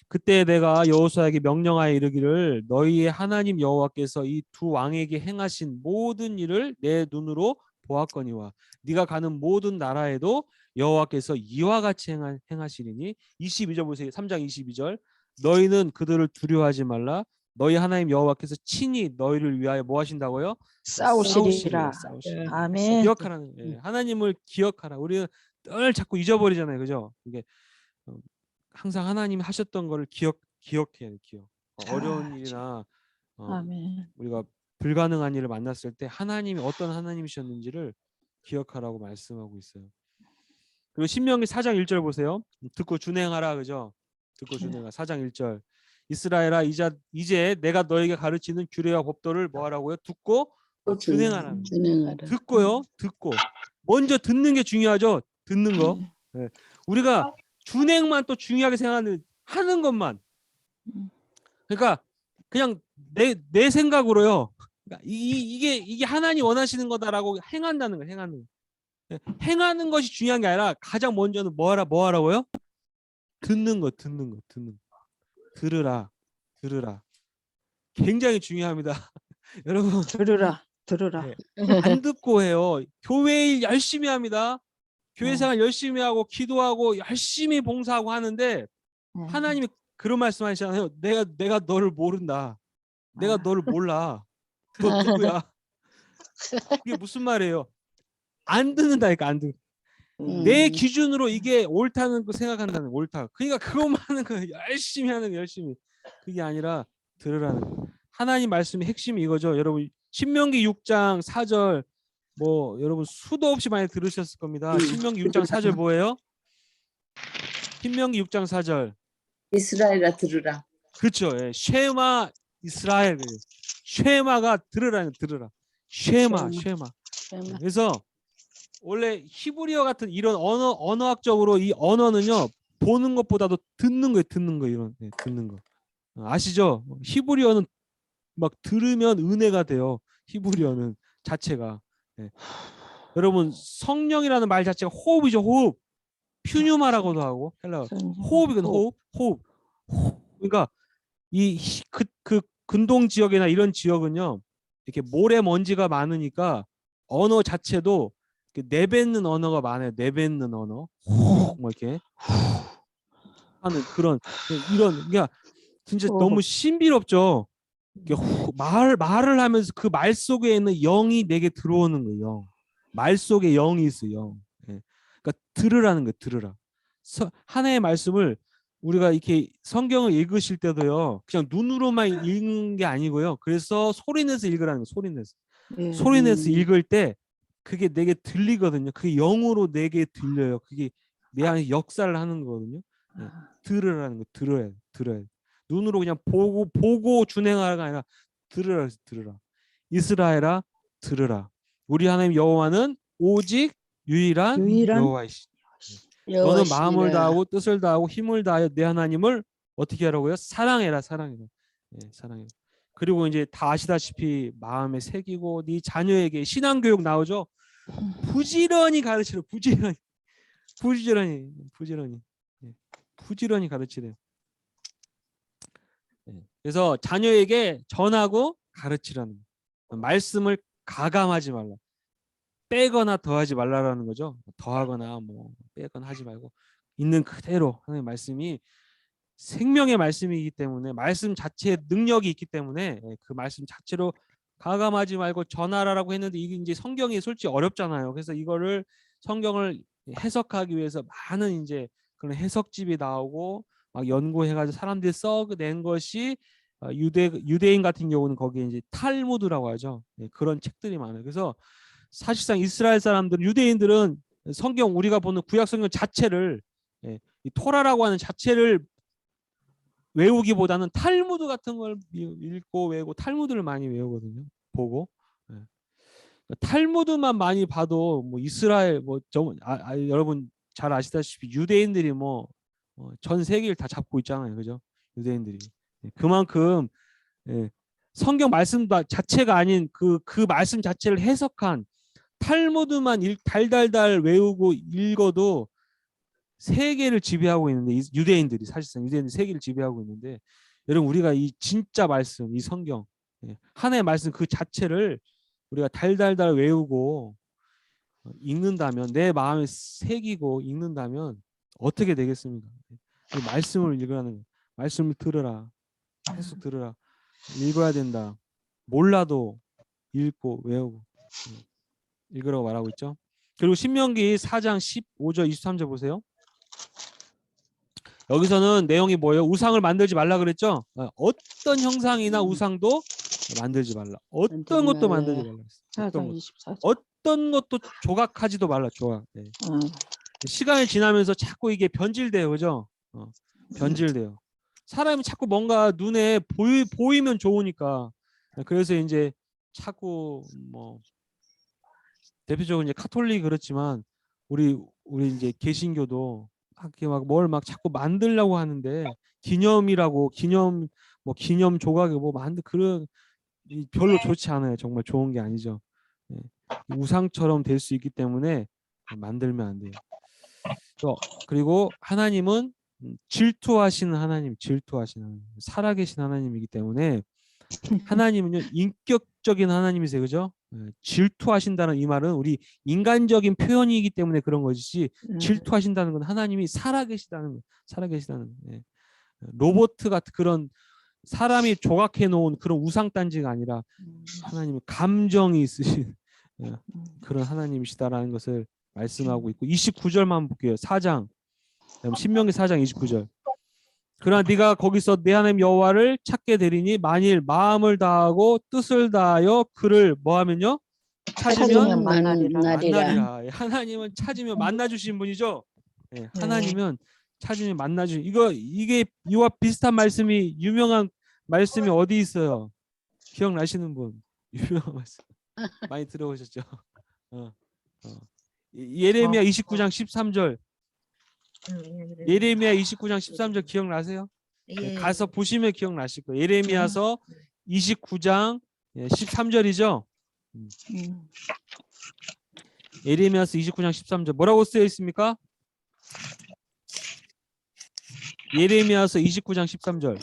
그때 내가 여호수아에게 명령하여 이르기를 너희의 하나님 여호와께서 이 두 왕에게 행하신 모든 일을 내 눈으로 보았거니와 네가 가는 모든 나라에도 여호와께서 이와 같이 행하시리니 22절 보세요. 3장 22절. 너희는 그들을 두려워하지 말라. 너희 하나님 여호와께서 친히 너희를 위하여 뭐 하신다고요? 싸우시리라. 아멘. 기억하라는 하나님을 기억하라. 우리는 늘 자꾸 잊어버리잖아요. 그죠? 이게 항상 하나님이 하셨던 거를 기억해야 돼요. 어려운 일이나 아멘. 우리가 불가능한 일을 만났을 때 하나님이 어떤 하나님이셨는지를 기억하라고 말씀하고 있어요. 그리고 신명기 4장 1절 보세요. 듣고 준행하라. 그죠? 듣고 준행하라. 4장 1절. 이스라엘아 이제 내가 너에게 가르치는 규례와 법도를 뭐 하라고요? 듣고 준행하라. 듣고요. 듣고. 먼저 듣는 게 중요하죠. 듣는 거. 네. 우리가 준행만 또 중요하게 생각하는 하는 것만. 그러니까 그냥 내 생각으로요. 그러니까 이게 하나님 원하시는 거다라고 행한다는 거예요. 행하는 거. 행하는 것이 중요한 게 아니라 가장 먼저는 뭐 하라고요? 듣는 거. 들으라. 굉장히 중요합니다. 여러분 들으라. 안 듣고 해요. 교회 일 열심히 합니다. 교회 생활 열심히 하고 기도하고 열심히 봉사하고 하는데 하나님이 그런 말씀하시잖아요. 내가 너를 모른다. 내가 너를 몰라. 너 누구야? 그게 무슨 말이에요? 안 듣는다니까 안 듣. 내 기준으로 이게 옳다는 거 생각한다는 거, 옳다. 그러니까 그것만 하는 거예요. 열심히 하는 거 열심히. 그게 아니라 들으라는 거. 하나님 말씀의 핵심이 이거죠. 여러분 신명기 6장 4절 뭐 여러분 수도 없이 많이 들으셨을 겁니다. 신명기 6장 4절 뭐예요? 신명기 6장 4절. 이스라엘아 들으라. 그렇죠. 쉐마 이스라엘. 쉐마가 들으라. 쉐마. 그래서 원래 히브리어 같은 이런 언어학적으로 이 언어는요 보는 것보다도 듣는 거예요. 이런 듣는 거 아시죠? 히브리어는 막 들으면 은혜가 돼요. 히브리어는 자체가 여러분 성령이라는 말 자체가 호흡이죠. 호흡. 퓨뉴마라고도 하고 헬라 호흡이거든. 호흡. 그러니까 그 근동 지역이나 이런 지역은요 이렇게 모래먼지가 많으니까 언어 자체도 내뱉는 언어가 많아요. 내뱉는 언어. 뭐 이렇게 하는 그런 이런 그러니까 진짜 너무 신비롭죠. 이게 말을 하면서 그 말 속에 있는 영이 내게 들어오는 거예요. 말 속에 영이 있어요. 예. 그러니까 들으라는 거예요. 들으라. 하나의 말씀을 우리가 이렇게 성경을 읽으실 때도요. 그냥 눈으로만 읽는 게 아니고요. 그래서 소리 내서 읽으라는 거예요. 소리 내서. 예. 소리 내서 읽을 때 그게 내게 들리거든요. 그게 영으로 내게 들려요. 그게 내 안에 역사를 하는 거거든요. 예. 들으라는 거. 들어야 돼. 들어야 돼. 눈으로 그냥 보고 준행하라가 아니라 들으라. 들으라. 이스라엘아 들으라. 우리 하나님 여호와는 오직 유일한 여호와이시니. 너는 마음을 다하고 뜻을 다하고 힘을 다하여 내 하나님을 어떻게 하라고요? 사랑해라. 사랑해라. 예, 사랑해라. 그리고 이제 다 아시다시피 마음에 새기고 네 자녀에게 신앙교육 나오죠. 부지런히 가르치라. 부지런히 예, 부지런히 가르치래요. 예, 그래서 자녀에게 전하고 가르치라는 거예요. 말씀을 가감하지 말라. 빼거나 더하지 말라라는 거죠. 더하거나 뭐 빼거나 하지 말고 있는 그대로 하나님의 말씀이 생명의 말씀이기 때문에 말씀 자체에 능력이 있기 때문에 그 말씀 자체로 가감하지 말고 전하라라고 했는데 이게 이제 성경이 솔직히 어렵잖아요. 그래서 이거를 성경을 해석하기 위해서 많은 이제 그런 해석집이 나오고 막 연구해가지고 사람들이 써낸 것이 유대인 같은 경우는 거기에 이제 탈무드라고 하죠. 그런 책들이 많아요. 그래서 사실상 이스라엘 사람들은 유대인들은 성경 우리가 보는 구약 성경 자체를 이 토라라고 하는 자체를 외우기보다는 탈무드 같은 걸 읽고 외우고 탈무드를 많이 외우거든요. 보고 탈무드만 많이 봐도 뭐 이스라엘 여러분 잘 아시다시피 유대인들이 뭐 전 세계를 다 잡고 있잖아요, 그죠? 유대인들이 그만큼 성경 말씀 자체가 아닌 그 말씀 자체를 해석한 탈무드만 달달달 외우고 읽어도 세계를 지배하고 있는데 유대인들이 사실상 유대인들이 세계를 지배하고 있는데 여러분 우리가 이 진짜 말씀 이 성경 하나의 말씀 그 자체를 우리가 달달달 외우고 읽는다면 내 마음에 새기고 읽는다면 어떻게 되겠습니까? 이 말씀을 읽으라는 거예요. 말씀을 들으라. 계속 들으라. 읽어야 된다. 몰라도 읽고 외우고 읽으라고 말하고 있죠. 그리고 신명기 4장 15절 23절 보세요. 여기서는 내용이 뭐예요? 우상을 만들지 말라 그랬죠. 어떤 형상이나 우상도 만들지 말라. 어떤 것도 만들지 말라. 4장 24절. 어떤 것도 조각하지도 말라. 조각. 시간이 지나면서 자꾸 이게 변질돼요, 그죠? 변질돼요. 사람이 자꾸 뭔가 눈에 보이면 좋으니까. 그래서 이제 자꾸 뭐 대표적으로 이제 카톨릭 그렇지만 우리 이제 개신교도 막 뭘 막 자꾸 만들려고 하는데 기념이라고 기념 조각이 뭐 만들 그런 별로 좋지 않아요. 정말 좋은 게 아니죠. 우상처럼 될 수 있기 때문에 만들면 안 돼요. 그리고 하나님은 질투하시는 하나님, 살아계신 하나님이기 때문에 하나님은요 인격적인 하나님이세요, 그죠? 질투하신다는 이 말은 우리 인간적인 표현이기 때문에 그런 것이지 질투하신다는 건 하나님이 살아계시다는 로봇 같은 그런 사람이 조각해 놓은 그런 우상단지가 아니라 하나님은 감정이 있으신 그런 하나님이시다라는 것을 말씀하고 있고 29절만 볼게요. 4장 신명기 4장 29절. 그러나 네가 거기서 내 하나님 여호와를 찾게 되리니 만일 마음을 다하고 뜻을 다하여 그를 뭐하면요? 찾으면 만나리라. 하나님은 찾으면 만나 주신 분이죠. 하나님은 찾으면 만나 주신 이게 이와 비슷한 말씀이 유명한 말씀이 어디 있어요? 기억나시는 분? 유명한 말씀 많이 들어보셨죠? 예레미야 29장 13절. 예레미야 29장 13절 기억나세요? 가서 보시면 기억나실 거예요. 예레미야서 29장 13절이죠. 예레미야서 29장 13절 뭐라고 쓰여 있습니까? 예레미야서 29장 13절.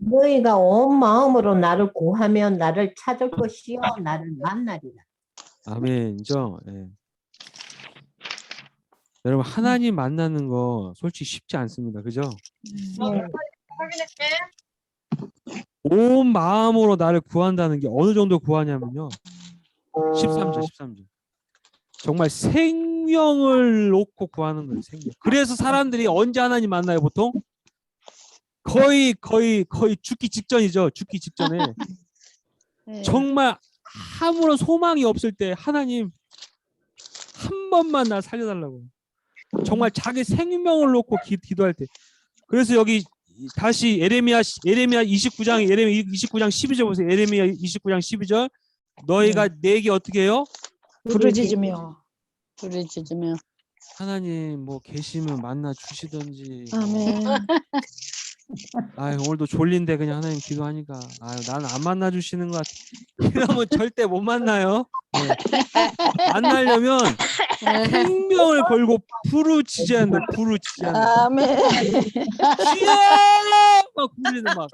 너희가 온 마음으로 나를 구하면 나를 찾을 것이요 나를 만나리라. 아멘이죠. 여러분 하나님 만나는 거 솔직히 쉽지 않습니다. 그죠? 온 마음으로 나를 구한다는 게 어느 정도 구하냐면요. 13절. 정말 생명을 놓고 구하는 거예요. 생명. 그래서 사람들이 언제 하나님 만나요, 보통? 거의 죽기 직전이죠. 죽기 직전에. 정말 아무런 소망이 없을 때 하나님 한 번만 나 살려달라고. 정말 자기 생명을 놓고 기도할 때. 그래서 여기 다시 예레미야 29장 12절 보세요. 예레미야 29장 12절. 너희가 내게 어떻게 해요? 부르짖으며 하나님 뭐 계시면 만나 주시던지. 아멘. 아유 오늘도 졸린데 그냥 하나님 기도하니까 아유 나는 안 만나 주시는 것 같아. 이러면 절대 못 만나요. 네. 만나려면 생명을 걸고 부르짖어야 한다. 부르짖어야 한다. 아멘. 주여! 막 부르는 막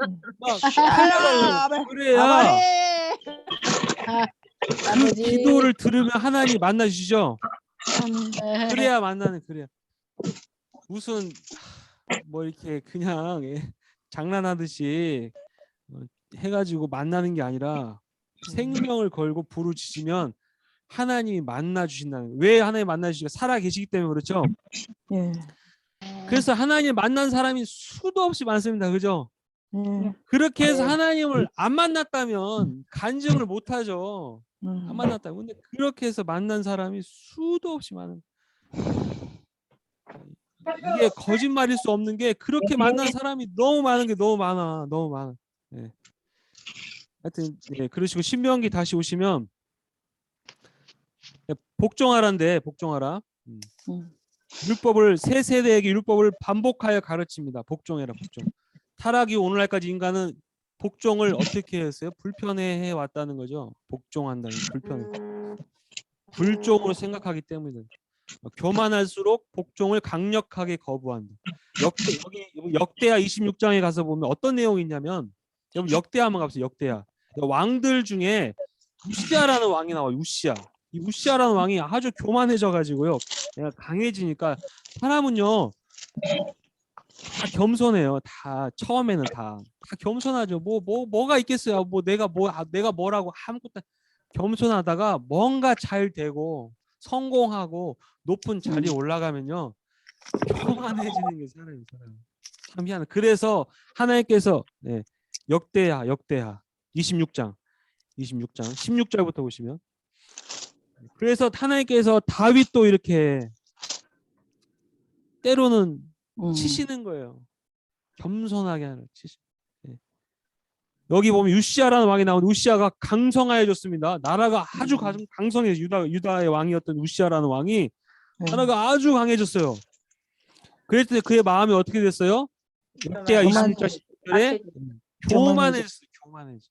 그래야 그 기도를 들으면 하나님 만나 주시죠. 그래야 만나는 그래야. 무슨 뭐 이렇게 그냥 장난하듯이 해가지고 만나는 게 아니라 생명을 걸고 부르짖으면 하나님이 만나 주신다는. 왜 하나님 만나 주시고 살아 계시기 때문에 그렇죠. 예. 그래서 하나님 만난 사람이 수도 없이 많습니다. 그죠? 예. 그렇게 해서 하나님을 안 만났다면 간증을 못 하죠. 안 만났다. 근데 그렇게 해서 만난 사람이 수도 없이 많은. 이게 거짓말일 수 없는 게 그렇게 만난 사람이 너무 많은 게 너무 많아. 너무 많아. 예. 하여튼 예, 그러시고 신명기 다시 오시면 복종하라인데 복종하라. 율법을 새 세대에게 율법을 반복하여 가르칩니다. 복종해라 복종. 타락이 오늘날까지 인간은 복종을 어떻게 했어요? 불편해해 왔다는 거죠. 복종한다는 불편해. 불종으로 생각하기 때문에 교만할수록 복종을 강력하게 거부한다. 여기 역대하 26장에 가서 보면 어떤 내용이 있냐면 여러분 역대하 한번 가보세요. 역대하 왕들 중에 우시아라는 왕이 나와요. 우시아. 이 우시아라는 왕이 아주 교만해져 가지고요. 내가 강해지니까 사람은요 다 겸손해요. 다 처음에는 다 겸손하죠. 뭐가 있겠어요. 뭐 내가 뭐라고 아무것도 겸손하다가 뭔가 잘 되고 성공하고 높은 자리에 올라가면요 교만해지는 게 사람이 참 희한해. 그래서 하나님께서 역대하 26장 16절부터 보시면 그래서 하나님께서 다윗도 이렇게 때로는 치시는 거예요. 겸손하게 하는 치시. 여기 보면 우시아라는 왕이 나오는데 우시아가 강성하여졌습니다. 나라가 아주 강성해서 유다의 왕이었던 우시아라는 왕이 나라가 아주 강해졌어요. 그랬을 때 그의 마음이 어떻게 됐어요? 역대하 26절 10절에 교만해졌어요. 교만해져.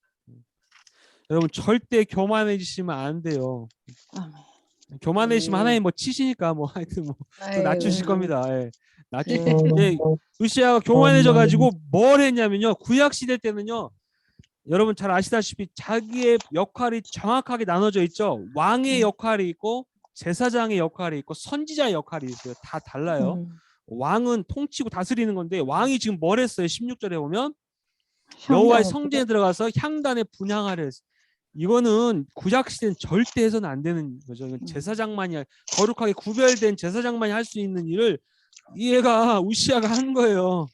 여러분 절대 교만해지시면 안 돼요. 교만해지시면 하나님 뭐 치시니까 뭐 하여튼 뭐 낮추실 겁니다. 예. 우시아가 교만해져 가지고 뭘 했냐면요. 구약 시대 때는요. 여러분 잘 아시다시피 자기의 역할이 정확하게 나눠져 있죠. 왕의 역할이 있고 제사장의 역할이 있고 선지자의 역할이 있어요. 다 달라요. 왕은 통치고 다스리는 건데 왕이 지금 뭘 했어요? 16절에 보면 여호와의 성전에 들어가서 향단에 분향하려 했어요. 이거는 구약 시대는 절대 해서는 안 되는 거죠. 이건 제사장만이 거룩하게 구별된 제사장만이 할 수 있는 일을 얘가 우시아가 한 거예요.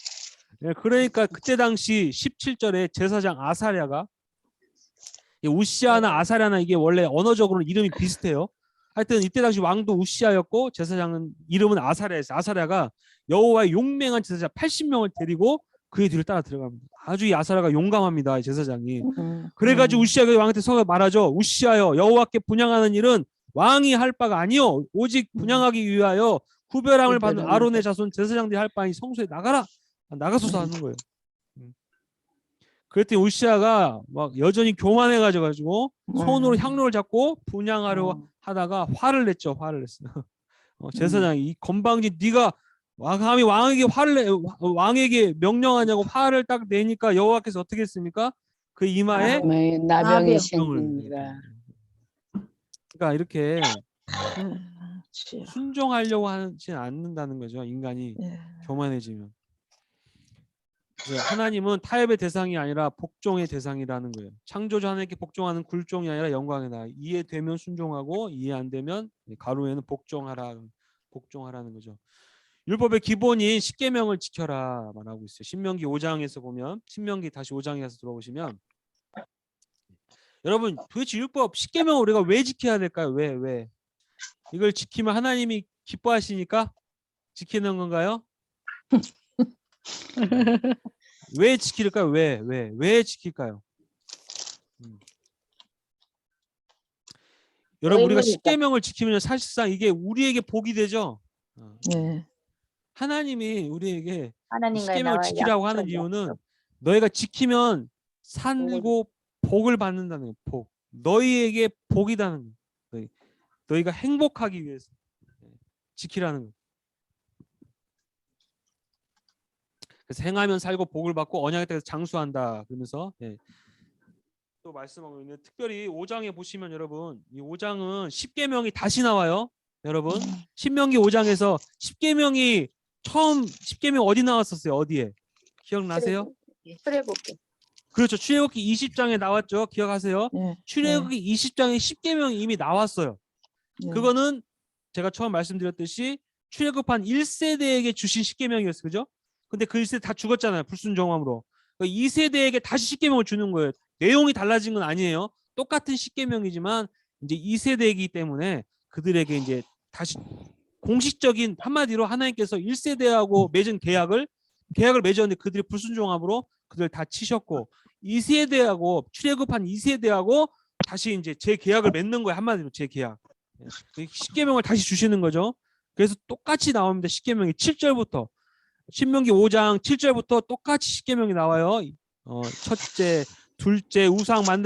그러니까 그때 당시 17절에 제사장 아사랴가 우시아나 아사랴나 이게 원래 언어적으로는 이름이 비슷해요. 하여튼 이때 당시 왕도 우시아였고 제사장은 이름은 아사랴였어요. 아사랴가 여호와의 용맹한 제사장 80명을 데리고 그의 뒤를 따라 들어갑니다. 아주 이 아사랴가 용감합니다. 이 제사장이. 그래가지고 우시아가 왕한테 서서 말하죠. 우시아여 여호와께 분향하는 일은 왕이 할 바가 아니요 오직 분향하기 위하여 구별함을 받는 아론의 자손 제사장들이 할 바니 성소에 나가소서 하는 거예요. 그랬더니 우시아가 막 여전히 교만해가지고 손으로 향로를 잡고 분향하려 하다가 화를 냈죠. 화를 냈어요. 제사장이 이 건방진 네가 감히 왕에게 명령하냐고 화를 딱 내니까 여호와께서 어떻게 했습니까? 그 이마에 나병이 생깁니다. 그러니까 이렇게 그렇지. 순종하려고 하지 않는다는 거죠. 인간이 예. 교만해지면. 그래서 하나님은 타협의 대상이 아니라 복종의 대상이라는 거예요. 창조주 하나님께 복종하는 굴종이 아니라 영광이다. 이해되면 순종하고 이해 안 되면 가로에는 복종하라는 거죠. 율법의 기본인 십계명을 지켜라 말하고 있어요. 신명기 5장에서 보면 신명기 다시 5장에 가서 들어보시면 여러분 도대체 율법 십계명을 우리가 왜 지켜야 될까요? 왜? 이걸 지키면 하나님이 기뻐하시니까 지키는 건가요? 왜 지킬까요? 왜 지킬까요? 여러분 우리가 의무니까. 십계명을 지키면 사실상 이게 우리에게 복이 되죠. 네. 하나님이 우리에게 하나님과의 십계명을 나와의 지키라고 하는 약속, 이유는 약속. 너희가 지키면 살고 복을 받는다는 거예요. 복. 너희에게 복이다는 거예요. 너희가 행복하기 위해서 지키라는 거예요. 그래서 행하면 살고 복을 받고 언약의 땅에서 장수한다. 그러면서 또 말씀하고 있는 특별히 5장에 보시면 여러분 이 5장은 십계명이 다시 나와요. 여러분 신명기 5장에서 십계명이 처음 십계명 어디 나왔었어요? 어디에? 기억나세요? 출애굽기. 그렇죠. 출애굽기 20장에 나왔죠. 기억하세요? 예. 출애굽기 20장에 십계명이 이미 나왔어요. 예. 그거는 제가 처음 말씀드렸듯이 출애굽한 1세대에게 주신 십계명이었어요. 그죠? 근데 그 1세대 다 죽었잖아요. 불순종함으로. 2세대에게 다시 십계명을 주는 거예요. 내용이 달라진 건 아니에요. 똑같은 십계명이지만 이제 2세대이기 때문에 그들에게 이제 다시 공식적인 한마디로 하나님께서 1세대하고 맺은 계약을 맺었는데 그들이 불순종함으로 그들 다 치셨고 2세대하고 출애굽한 2세대하고 다시 이제 재계약을 맺는 거예요. 한마디로 재계약. 십계명을 다시 주시는 거죠. 그래서 똑같이 나옵니다. 십계명이 7절부터 신명기 5장 7절부터 똑같이 십계명이 나와요. 첫째, 둘째,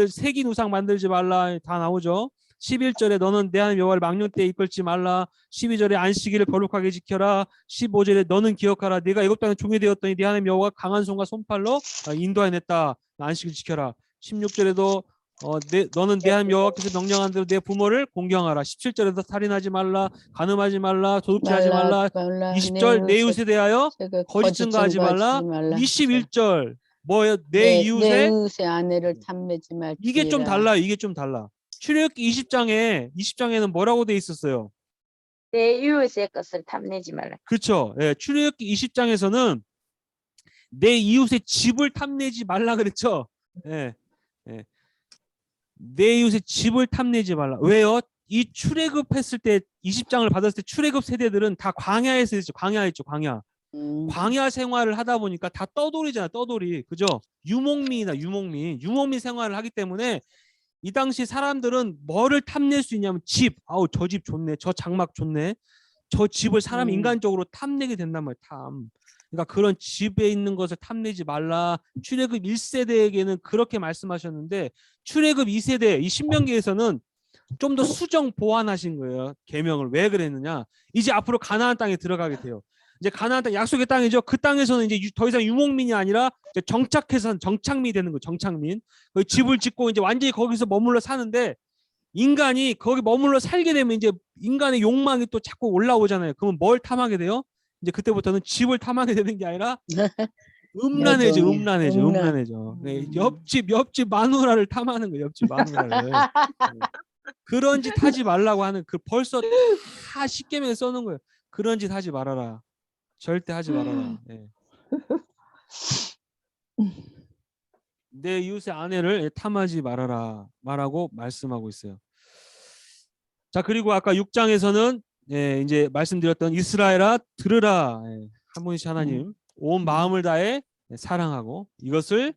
색인 우상 만들지 말라 다 나오죠. 11절에 너는 내 하나님 여호와를 망령 때에 이끌지 말라. 12절에 안식일을 거룩하게 지켜라. 15절에 너는 기억하라. 네가 애굽 땅에 종이 되었더니 네 하나님 여호와가 강한 손과 손팔로 인도해냈다. 안식일 지켜라. 16절에도 너는 내 하나님 여호와께서 명령한 대로 내 부모를 공경하라. 17절에도 살인하지 말라. 간음하지 말라. 도둑질하지 말라. 20절 내 이웃에 대하여 거짓 증거하지 말라. 21절 뭐예요? 내 이웃의 아내를 탐내지 말지니라. 이게 좀 달라요. 이게 좀 달라. 출애굽기 20장에는 뭐라고 돼 있었어요? 내 이웃의 것을 탐내지 말라. 그렇죠. 예, 출애굽기 20장에서는 내 이웃의 집을 탐내지 말라 그랬죠. 예, 예. 내 이웃의 집을 탐내지 말라. 왜요? 이 출애굽했을 때 20장을 받았을 때 출애굽 세대들은 다 광야에서 했죠. 광야였죠. 광야. 광야 생활을 하다 보니까 다 떠돌이잖아. 떠돌이. 그죠? 유목민 생활을 하기 때문에 이 당시 사람들은 뭐를 탐낼 수 있냐면 집. 아우 저 집 좋네. 저 장막 좋네. 저 집을 사람이 인간적으로 탐내게 된단 말이야. 탐. 그러니까 그런 집에 있는 것을 탐내지 말라. 출애굽 1세대에게는 그렇게 말씀하셨는데 출애굽 2세대 이 신명기에서는 좀 더 수정 보완하신 거예요. 계명을. 왜 그랬느냐? 이제 앞으로 가나안 땅에 들어가게 돼요. 이제 가나안 땅 약속의 땅이죠. 그 땅에서는 이제 더 이상 유목민이 아니라 이제 정착민이 되는 거예요. 정착민. 집을 짓고 이제 완전히 거기서 머물러 사는데 인간이 거기 머물러 살게 되면 이제 인간의 욕망이 또 자꾸 올라오잖아요. 그러면 뭘 탐하게 돼요? 이제 그때부터는 집을 탐하게 되는 게 아니라 음란해져. 네, 옆집 마누라를 탐하는 거예요. 옆집 마누라를. 그런 짓 하지 말라고 하는 벌써 다 십계명에 써놓은 거예요. 그런 짓 하지 말아라. 절대 하지 말아라. 네. 내 이웃의 아내를 탐하지 말아라. 말하고 말씀하고 있어요. 자, 그리고 아까 6장에서는 이제 말씀드렸던 이스라엘아 들으라. 한 분이신 하나님 온 마음을 다해 사랑하고 이것을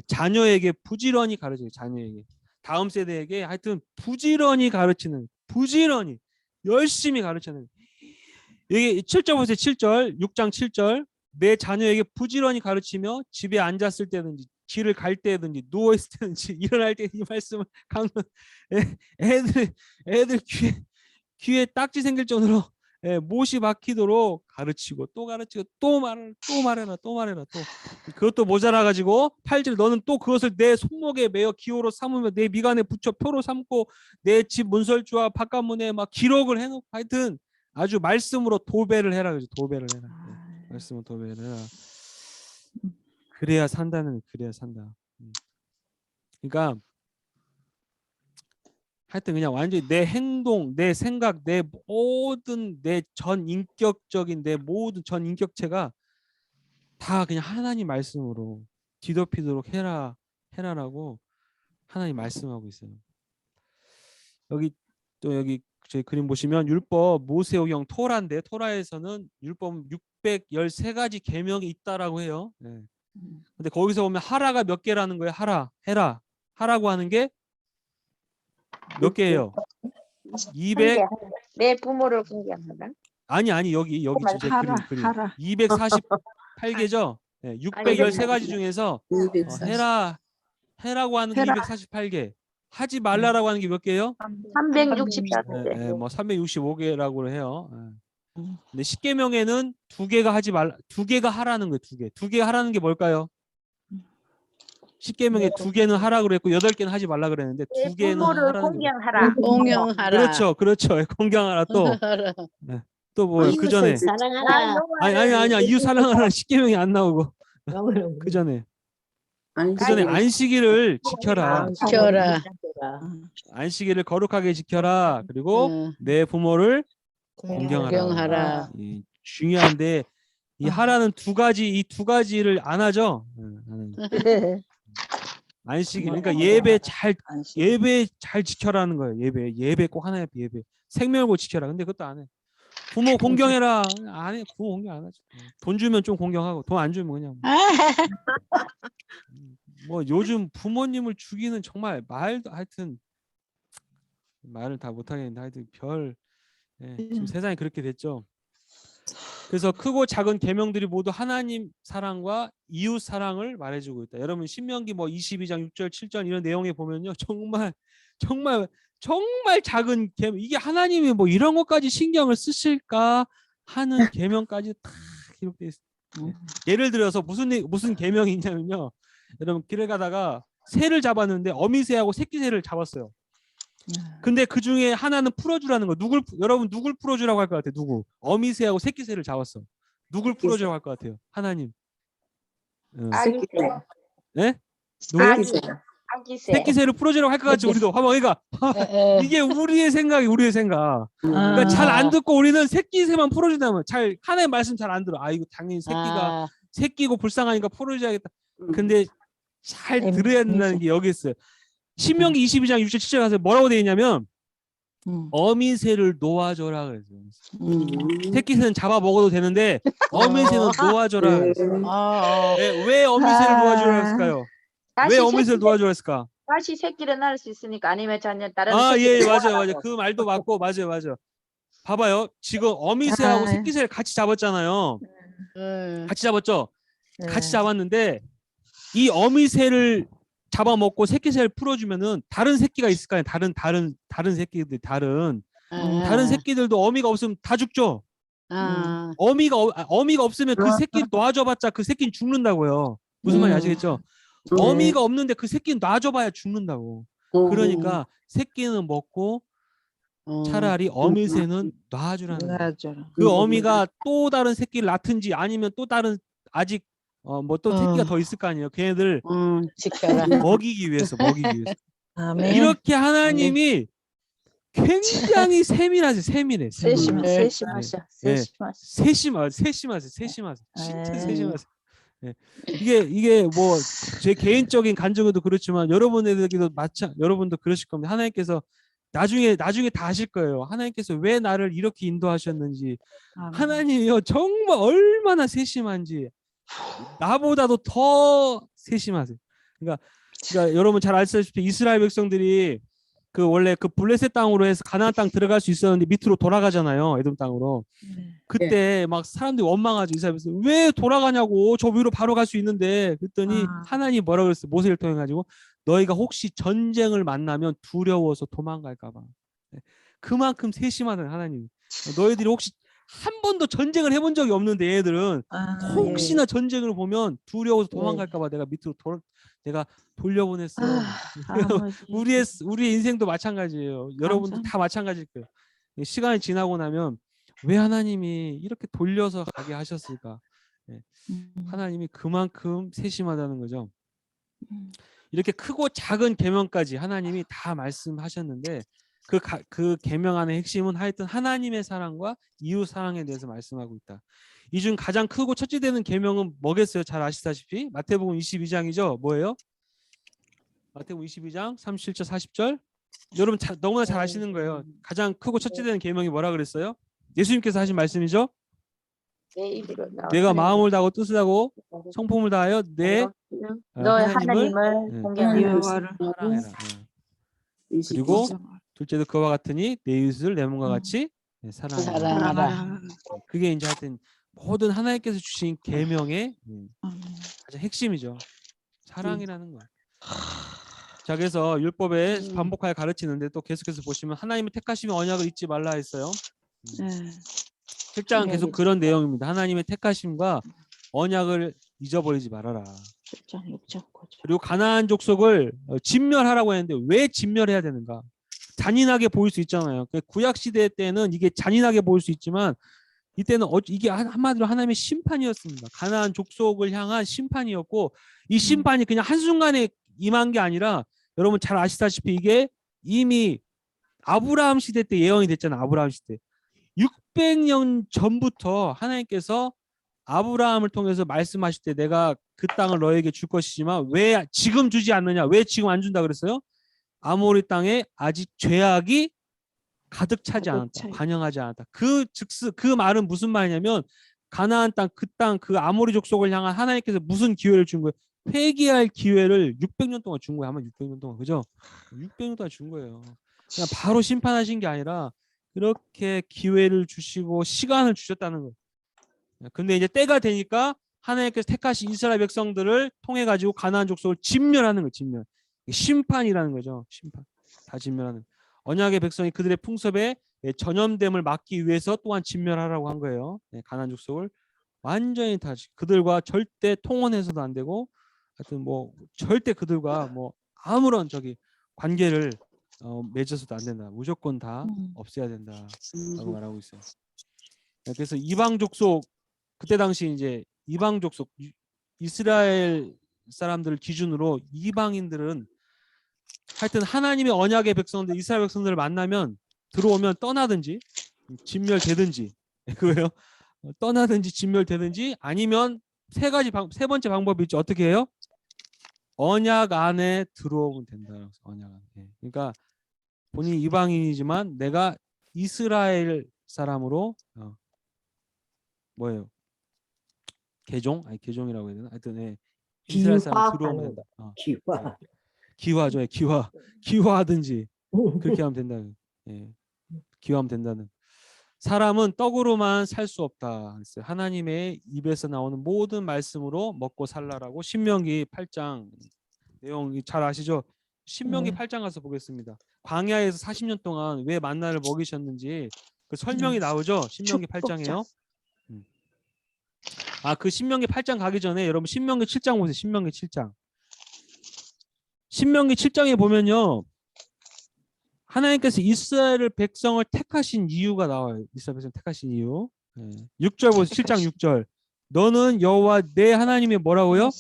자녀에게 부지런히 가르쳐요. 자녀에게. 다음 세대에게 하여튼 부지런히 열심히 가르치는 여기 7절 보세요. 7절 6장 7절 내 자녀에게 부지런히 가르치며 집에 앉았을 때든지 길을 갈 때든지 누워있을 때든지 일어날 때 이 말씀을 강론 애들 귀에 딱지 생길 정도로 못이 박히도록 가르치고 또 가르치고 또 말해라 또 그것도 모자라 가지고 8절 너는 또 그것을 내 손목에 매어 기호로 삼으며 내 미간에 붙여 표로 삼고 내 집 문설주와 바깥문에 막 기록을 해놓고 하여튼 아주 말씀으로 도배를 해라 그죠. 도배를 해라. 아, 말씀으로 도배를 해라. 그래야 산다는 그래야 산다. 그러니까 하여튼 그냥 완전히 내 행동, 내 생각, 내 모든 내 전 인격적인 내 모든 전 인격체가 다 그냥 하나님 말씀으로 뒤덮이도록 해라라고 하나님 말씀하고 있어요. 여기 또 여기 제 그림 보시면 율법 모세오경 토라인데 토라에서는 율법 613가지 계명이 있다라고 해요. 네. 근데 거기서 보면 하라가 몇 개라는 거예요. 하라, 해라. 하라고 하는 게 몇 개예요? 200 내 부모를 공경하라. 아니 여기 제 하라, 그림 하라. 248개죠. 네, 613가지 중에서 240. 해라고 하는 게 해라. 248개. 하지 말라라고 하는 게 몇 개예요? 365개. 네, 뭐 365개라고 해요. 근데 10계명에는 2개가 하지 말라, 2개가 하라는 거예요. 2개. 2개가 하라는 게 뭘까요? 10계명에 2개는 하라 그랬고 8개는 하지 말라 그랬는데 내 2개는 부모를 하라는 게 공경하라. 공경하라. 그렇죠. 공경하라 또 뭐예요? 그 전에 사랑하라. 아니야. 이웃 사랑하라는 10계명이 안 나오고 그 전에 안식일을 지켜라. 지켜라. 안식일을 거룩하게 지켜라. 그리고 응. 내 부모를 공경하라. 공경하라. 이 중요한데 이 하라는 이 두 가지를 안 하죠. 안식일 그러니까 예배 잘 지켜라는 거예요. 예배 꼭 하나의 예배 생명을 꼭 지켜라. 근데 그것도 안 해. 부모 공경해라. 안 해. 부모 공경 안 하죠. 돈 주면 좀 공경하고 돈 안 주면 그냥 뭐 요즘 부모님을 죽이는 정말 말도 하여튼 말을 다 못하겠는데 하여튼 지금 세상이 그렇게 됐죠. 그래서 크고 작은 계명들이 모두 하나님 사랑과 이웃 사랑을 말해주고 있다. 여러분 신명기 뭐 22장 6절 7절 이런 내용에 보면요 정말 작은 계명 이게 하나님이 뭐 이런 것까지 신경을 쓰실까 하는 계명까지 다 기록되어 있습니다. 예를 들어서 무슨 계명이 있냐면요. 여러분 길을 가다가 새를 잡았는데 어미새하고 새끼새를 잡았어요. 근데 그 중에 하나는 풀어주라는 거. 여러분 누굴 풀어주라고 할 것 같아요? 누구? 어미새하고 새끼새를 잡았어. 누굴 풀어주라고 할 것 같아요? 하나님. 아기새. 네? 누구요? 아기새. 새끼새를 풀어주라고 할 것 같지 우리도. 그러니까 이게 우리의 생각. 그러니까 잘 안 듣고 우리는 새끼새만 풀어준다면 하나님 말씀 잘 안 들어. 이거 당연히 새끼고 불쌍하니까 풀어줘야겠다. 근데 잘 들어야 된다는 게 여기 있어요. 신명기 22장 6절 7절 가서 뭐라고 되어 있냐면 어미새를 놓아줘라 그랬어요. 새끼새는 잡아 먹어도 되는데 어미새는 놓아줘라 그랬어요. 왜 어미새를 놓아줘라 했을까요? 왜 어미새를 놓아줘라 했을까? 다시 새끼를 낳을 수 있으니까 아니면 전혀 다른 예, 새끼를 맞아요. 낳으라고. 그 말도 맞고 맞아요. 봐봐요. 지금 어미새하고 새끼새를 같이 잡았잖아요. 같이 잡았죠? 같이 잡았는데 이 어미새를 잡아먹고 새끼새를 풀어주면은 다른 새끼가 있을 거 아니에요. 다른 새끼들 다른 새끼들도 어미가 없으면 다 죽죠. 어미가 없으면 그 새끼를 놔줘봤자 그 새끼는 죽는다고요. 무슨 말인지 아시겠죠? 어미가 없는데 그 새끼는 놔줘봐야 죽는다고. 그러니까 새끼는 먹고 차라리 어미새는 놔주라는 거예요. 그 어미가 또 다른 새끼를 낳든지 아니면 또 다른 아직 뭐 또 새끼가 더 있을 거 아니에요. 걔네들 지켜라. 먹이기 위해서. 아멘. 이렇게 하나님이 굉장히 세밀하세요. 세밀해. 세심하셔. 세심하세요. 진짜 세심하세요. 이게 뭐 제 개인적인 간증도 그렇지만 여러분들도 그러실 겁니다. 하나님께서 나중에 다 아실 거예요. 하나님께서 왜 나를 이렇게 인도하셨는지. 하나님이요 정말 얼마나 세심한지 나보다도 더 세심하세요. 그러니까 여러분 잘 아시다시피 이스라엘 백성들이 원래 블레셋 땅으로 해서 가나안 땅 들어갈 수 있었는데 밑으로 돌아가잖아요. 에돔 땅으로. 그때 막 사람들이 원망하죠. 이스라엘 백성 왜 돌아가냐고. 저 위로 바로 갈 수 있는데. 그랬더니 하나님이 뭐라고 그랬어요? 모세를 통해 가지고 너희가 혹시 전쟁을 만나면 두려워서 도망갈까 봐. 그만큼 세심하다는 하나님. 너희들이 혹시 한 번도 전쟁을 해본 적이 없는데 얘들은 혹시나 전쟁을 보면 두려워서 도망갈까 봐 내가 밑으로 내가 돌려보냈어. 우리의 인생도 마찬가지예요. 여러분도 다 마찬가지일 거예요. 시간이 지나고 나면 왜 하나님이 이렇게 돌려서 가게 하셨을까? 하나님이 그만큼 세심하다는 거죠. 이렇게 크고 작은 계명까지 하나님이 다 말씀하셨는데 그 계명 안의 핵심은 하여튼 하나님의 사랑과 이웃 사랑에 대해서 말씀하고 있다. 이 중 가장 크고 첫째 되는 계명은 뭐겠어요? 잘 아시다시피 마태복음 22장이죠. 뭐예요? 마태복음 22장 37절 40절. 여러분 너무나 잘 아시는 거예요. 가장 크고 첫째 되는 계명이 뭐라 그랬어요? 예수님께서 하신 말씀이죠. 내 입으로 내가 마음을 다하고 뜻을 다하고 성품을 다하여 내 너의 하나님을 하나님을 공경하라. 여호와를 사랑해라. 그리고 둘째도 그와 같으니 내 이웃을 내 몸과 같이 사랑하라. 사랑하라. 그게 이제 하여튼 모든 하나님께서 주신 계명의 아멘. 가장 핵심이죠. 사랑이라는 거. 자, 그래서 율법에 반복하여 가르치는데 또 계속해서 보시면 하나님의 택하심의 언약을 잊지 말라 했어요. 네. 7장은 계속 그런 내용입니다. 하나님의 택하심과 언약을 잊어버리지 말아라. 7장 6장 9장. 그리고 가나안 족속을 진멸하라고 했는데 왜 진멸해야 되는가? 잔인하게 보일 수 있잖아요. 구약 시대 때는 이게 잔인하게 보일 수 있지만 이때는 이게 한마디로 하나님의 심판이었습니다. 가나안 족속을 향한 심판이었고 이 심판이 그냥 한순간에 임한 게 아니라 여러분 잘 아시다시피 이게 이미 아브라함 시대 때 예언이 됐잖아요. 아브라함 시대. 600년 전부터 하나님께서 아브라함을 통해서 말씀하실 때 내가 그 땅을 너에게 줄 것이지만 왜 지금 주지 않느냐? 왜 지금 안 준다 그랬어요? 아모리 땅에 아직 죄악이 가득 차지 않았다. 반영하지 않았다. 그 말은 무슨 말이냐면 가나안 땅 그 아모리 족속을 향한 하나님께서 무슨 기회를 준 거예요? 회개할 기회를 600년 동안 준 거예요. 아마 600년 동안. 그죠? 600년 동안 준 거예요. 그냥 바로 심판하신 게 아니라 그렇게 기회를 주시고 시간을 주셨다는 거예요. 근데 이제 때가 되니까 하나님께서 택하신 이스라엘 백성들을 통해 가지고 가나안 족속을 진멸하는 거예요. 진멸. 심판이라는 거죠. 심판. 다 진멸하는. 언약의 백성이 그들의 풍습에 전염됨을 막기 위해서 또한 진멸하라고 한 거예요. 가나안 족속을 완전히 다 그들과 절대 통혼해서도 안 되고 하여튼 뭐 절대 그들과 뭐 아무런 관계를 맺어서도 안 된다. 무조건 다 없애야 된다라고 말하고 있어요. 그래서 이방 족속 그때 당시 이제 이방 족속 이스라엘 사람들을 기준으로 이방인들은 하여튼 하나님의 언약의 백성들 이스라엘 백성들을 만나면 들어오면 떠나든지 진멸되든지 그거예요. 떠나든지 진멸되든지 아니면 세 번째 방법이 있죠. 어떻게 해요? 언약 안에 들어오면 된다. 언약 안에. 그러니까 본인이 이방인이지만 내가 이스라엘 사람으로 뭐예요? 개종? 아니 개종이라고 해야 되나? 하여튼 이스라엘 사람 들어오면 된다. 기화. 기화죠. 기화하든지 그렇게 하면 된다. 기화하면 된다는. 사람은 떡으로만 살 수 없다. 그랬어요. 하나님의 입에서 나오는 모든 말씀으로 먹고 살라라고 신명기 8장 내용 잘 아시죠? 신명기 8장 가서 보겠습니다. 광야에서 40년 동안 왜 만나를 먹이셨는지 그 설명이 나오죠. 신명기 8장에요. 그 신명기 8장 가기 전에 여러분 신명기 7장 보세요. 신명기 7장. 신명기 7장에 보면요. 하나님께서 이스라엘 백성을 택하신 이유가 나와요. 이스라엘 백성 택하신 이유. 6절 보세요. 7장 6절. 너는 여호와 내 하나님의 뭐라고요?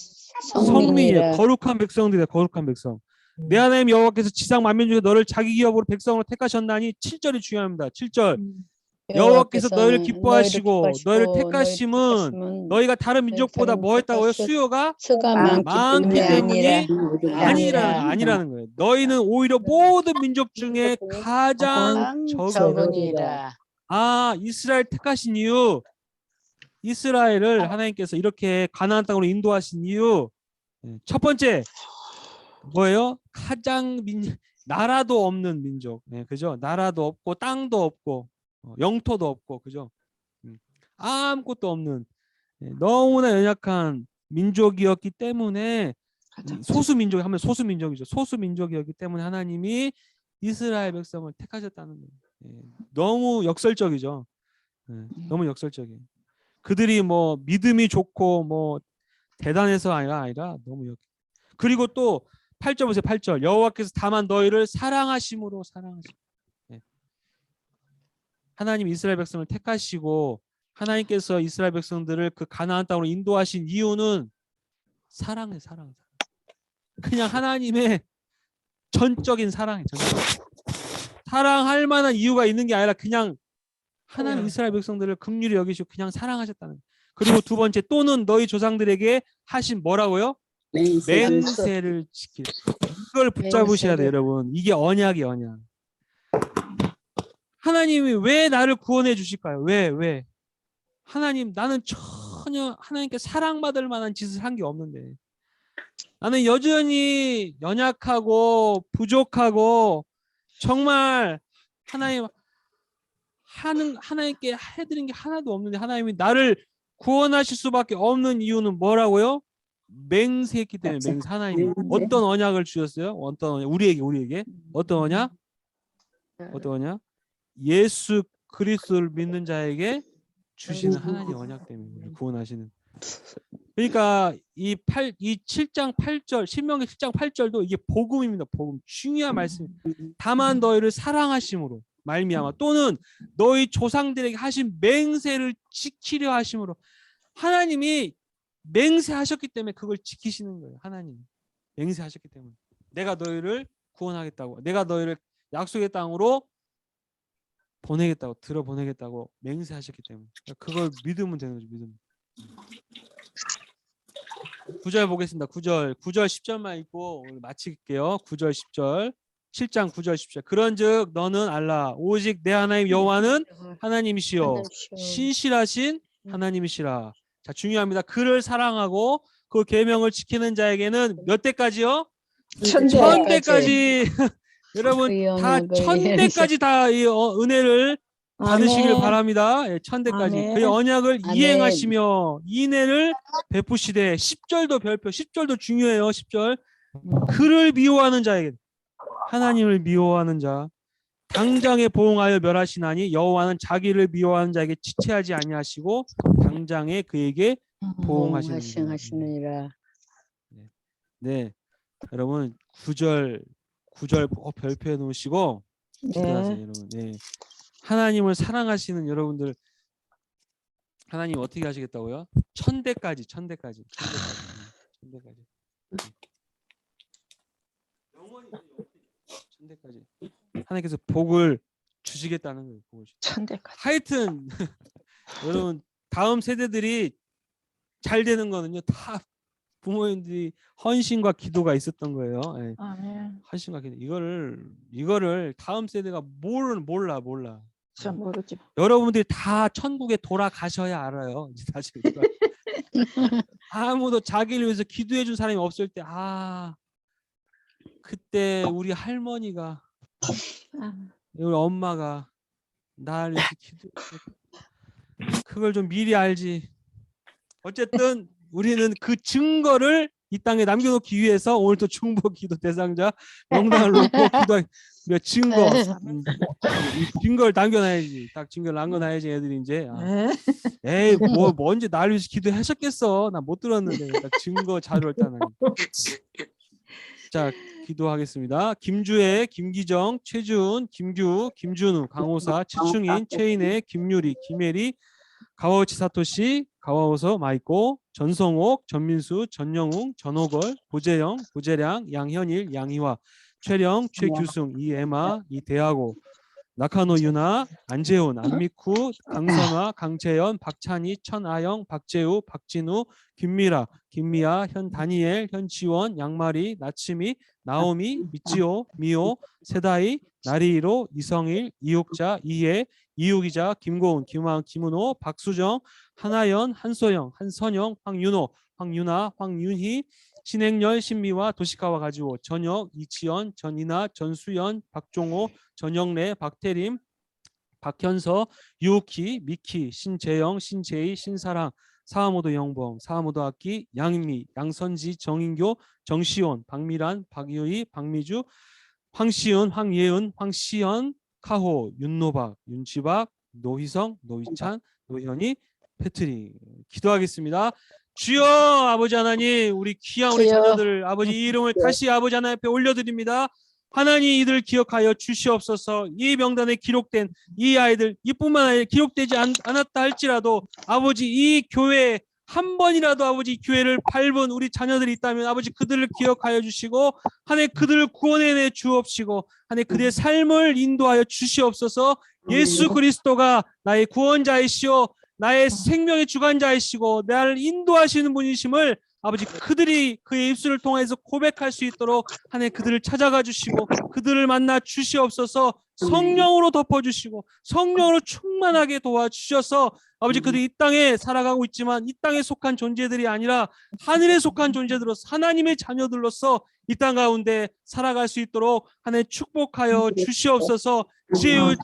성민이에요. 거룩한 백성들이다. 거룩한 백성. 내 하나님 여호와께서 지상 만민 중에 너를 자기 기업으로 백성으로 택하셨나니 7절이 중요합니다. 7절. 여호와께서 너희를 기뻐하시고 너희를 택하심은 너희가 다른 민족보다 뭐 했다고요? 수요가 많기 때문이 아니라는 거예요. 너희는 오히려 모든 민족 중에 가장 적으니라. 이스라엘 택하신 이유, 이스라엘을 하나님께서 이렇게 가나안 땅으로 인도하신 이유, 첫 번째 뭐예요? 가장 나라도 없는 민족, 그죠? 나라도 없고 땅도 없고 영토도 없고, 그죠? 아무것도 없는 너무나 연약한 민족이었기 때문에 소수민족이 하면 소수민족이죠. 소수민족이었기 때문에 하나님이 이스라엘 백성을 택하셨다는 거예요. 너무 역설적이죠. 너무 역설적이에요. 그들이 뭐 믿음이 좋고 뭐 대단해서 아니라 너무 그리고 또 8절 보세요. 8절. 여호와께서 다만 너희를 사랑하심으로 사랑하심. 하나님 이스라엘 백성을 택하시고 하나님께서 이스라엘 백성들을 그 가나안 땅으로 인도하신 이유는 사랑이에요. 사랑. 그냥 하나님의 전적인 사랑이에요. 사랑할 만한 이유가 있는 게 아니라 그냥 하나님 이스라엘 백성들을 긍휼히 여기시고 그냥 사랑하셨다는 거예요. 그리고 두 번째, 또는 너희 조상들에게 하신 뭐라고요? 맹세를 지킬. 이걸 붙잡으셔야 돼요, 여러분. 이게 언약이 언약. 하나님이 왜 나를 구원해 주실까요? 왜? 하나님, 나는 전혀 하나님께 사랑받을 만한 짓을 한 게 없는데 나는 여전히 연약하고 부족하고 정말 하나님께 해드린 게 하나도 없는데 하나님이 나를 구원하실 수밖에 없는 이유는 뭐라고요? 맹세했기 때문에. 맹세. 하나님이 어떤 언약을 주셨어요? 어떤 언약? 우리에게 어떤 언약? 어떤 언약? 예수 그리스도를 믿는 자에게 주시는 하나님의 언약 때문에 우리를 구원하시는. 그러니까 이 7장 8절 신명기 7장 8절도 이게 복음입니다. 복음. 중요한 말씀. 다만 너희를 사랑하심으로 말미암아 또는 너희 조상들에게 하신 맹세를 지키려 하심으로. 하나님이 맹세하셨기 때문에 그걸 지키시는 거예요. 하나님 맹세하셨기 때문에 내가 너희를 구원하겠다고, 내가 너희를 약속의 땅으로 들어보내겠다고 맹세하셨기 때문에 그걸 믿으면 되는 거죠. 믿으면. 9절 보겠습니다. 9절 10절만 읽고 오늘 마칠게요. 9절 10절 7장 9절 10절. 그런즉 너는 알라 오직 내 하나님 여호와는 하나님이시요 신실하신 하나님이시라. 자, 중요합니다. 그를 사랑하고 그 계명을 지키는 자에게는 몇 대까지요? 천대까지. 여러분 다 천대까지 다 이 은혜를 받으시길 바랍니다. 예, 천대까지. 그의 언약을 이행하시며 인애를 베푸시되. 10절도 별표. 10절도 중요해요. 10절. 그를 미워하는 자에게, 하나님을 미워하는 자 당장에 보응하여 멸하시나니 여호와는 자기를 미워하는 자에게 지체하지 아니하시고 당장에 그에게 보응하시느니라. 네, 여러분 9절 별표해 놓으시고 기도하세요, 여러분. 네. 하나님을 사랑하시는 여러분들, 하나님 어떻게 하시겠다고요? 천대까지. 영원히 천대까지. 하나님께서 복을 주시겠다는 거예요. 복을. 천대까지. 하여튼 여러분 다음 세대들이 잘 되는 거는요 다 부모님들이 헌신과 기도가 있었던 거예요. 예. 헌신과 기도. 이거를 다음 세대가 몰라. 전 모르죠. 여러분들이 다 천국에 돌아가셔야 알아요. 사실 아무도 자기를 위해서 기도해 준 사람이 없을 때, 그때 우리 할머니가, 우리 엄마가 나를 위해서 그걸 좀 미리 알지. 어쨌든 우리는 그 증거를 이 땅에 남겨놓기 위해서 오늘 또 중보 기도 대상자 명단을 놓고 기도할 증거를 남겨놔야지. 딱 증거를 남겨놔야지 애들이 이제 에이 뭐 언제 나를 위해서 기도하셨겠어. 나 못 들었는데. 딱 증거 자료를 따놔. 자, 기도하겠습니다. 김주혜, 김기정, 최준, 김규, 김준우, 강호사, 최충인, 최인혜, 김유리, 김혜리, 가와우치 사토시, 가와오서 마이코, 전성옥, 전민수, 전영웅, 전호걸, 고재영, 고재량, 양현일, 양희화, 최령, 최규승, 이에마, 이대하고, 나카노 유나, 안재훈, 안미쿠, 강선화, 강채연, 박찬희, 천아영, 박재우, 박진우, 김미라, 김미아, 현다니엘, 현지원, 양마리, 나치미, 나오미, 미치오, 미오, 세다이, 나리히로, 이성일, 이육자, 이해, 이유기자, 김고은, 김황, 김은호, 박수정, 한하연, 한소영, 한선영, 황윤호, 황윤아, 황윤희, 신행열, 신미화, 도시카와 가지오, 전혁, 이치연, 전이나, 전수연, 박종호, 전영래, 박태림, 박현서, 유키, 미키, 신재영, 신재희, 신사랑, 사하모도 영봉, 사하모도 악기, 양미, 양선지, 정인교, 정시온, 박미란, 박유희, 박미주, 황시은, 황예은, 황시연, 카호, 윤노박, 윤지박, 노희성, 노희찬, 노현이, 패트릭. 기도하겠습니다. 주여 아버지 하나님, 우리 귀한 우리 주여. 자녀들 아버지 이 이름을 다시 아버지 하나님 앞에 올려드립니다. 하나님 이들을 기억하여 주시옵소서. 이 명단에 기록된 이 아이들 이뿐만 아니라 기록되지 않았다 할지라도 아버지 이 교회에 한 번이라도 아버지 교회를 밟은 우리 자녀들이 있다면 아버지 그들을 기억하여 주시고 하나님 그들을 구원해내 주옵시고 하나님 그들의 삶을 인도하여 주시옵소서. 예수 그리스도가 나의 구원자이시오 나의 생명의 주관자이시고 나를 인도하시는 분이심을 아버지 그들이 그의 입술을 통해서 고백할 수 있도록 하나님 그들을 찾아가 주시고 그들을 만나 주시옵소서. 성령으로 덮어주시고 성령으로 충만하게 도와주셔서 아버지 그들이 이 땅에 살아가고 있지만 이 땅에 속한 존재들이 아니라 하늘에 속한 존재들로서 하나님의 자녀들로서 이 땅 가운데 살아갈 수 있도록 하나님 축복하여 주시옵소서.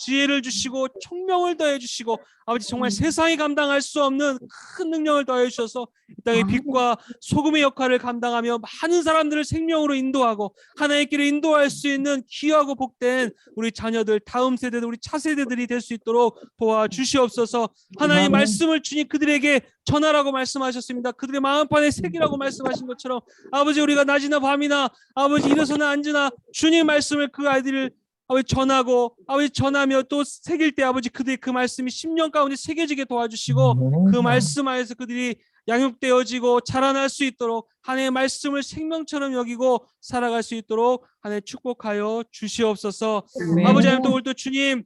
지혜를 주시고 총명을 더해 주시고 아버지 정말 세상이 감당할 수 없는 큰 능력을 더해 주셔서 이 땅의 빛과 소금의 역할을 감당하며 많은 사람들을 생명으로 인도하고 하나님의 길을 인도할 수 있는 귀하고 복된 우리 자녀들 다음 세대들 우리 차세대들이 될 수 있도록 도와주시옵소서. 하나님의 말씀을 주님 그들에게 전하라고 말씀하셨습니다. 그들의 마음판에 새기라고 말씀하신 것처럼 아버지 우리가 낮이나 밤이나 아버지 일어서나 앉으나 주님 말씀을 그 아이들을 아버지 전하고 아버지 전하며 또 새길 때 아버지 그들의 그 말씀이 심령 가운데 새겨지게 도와주시고 그 말씀 안에서 그들이 양육되어지고 자라날 수 있도록 하나님의 말씀을 생명처럼 여기고 살아갈 수 있도록 하나님 축복하여 주시옵소서. 아버지 하나님 또 오늘 또 주님의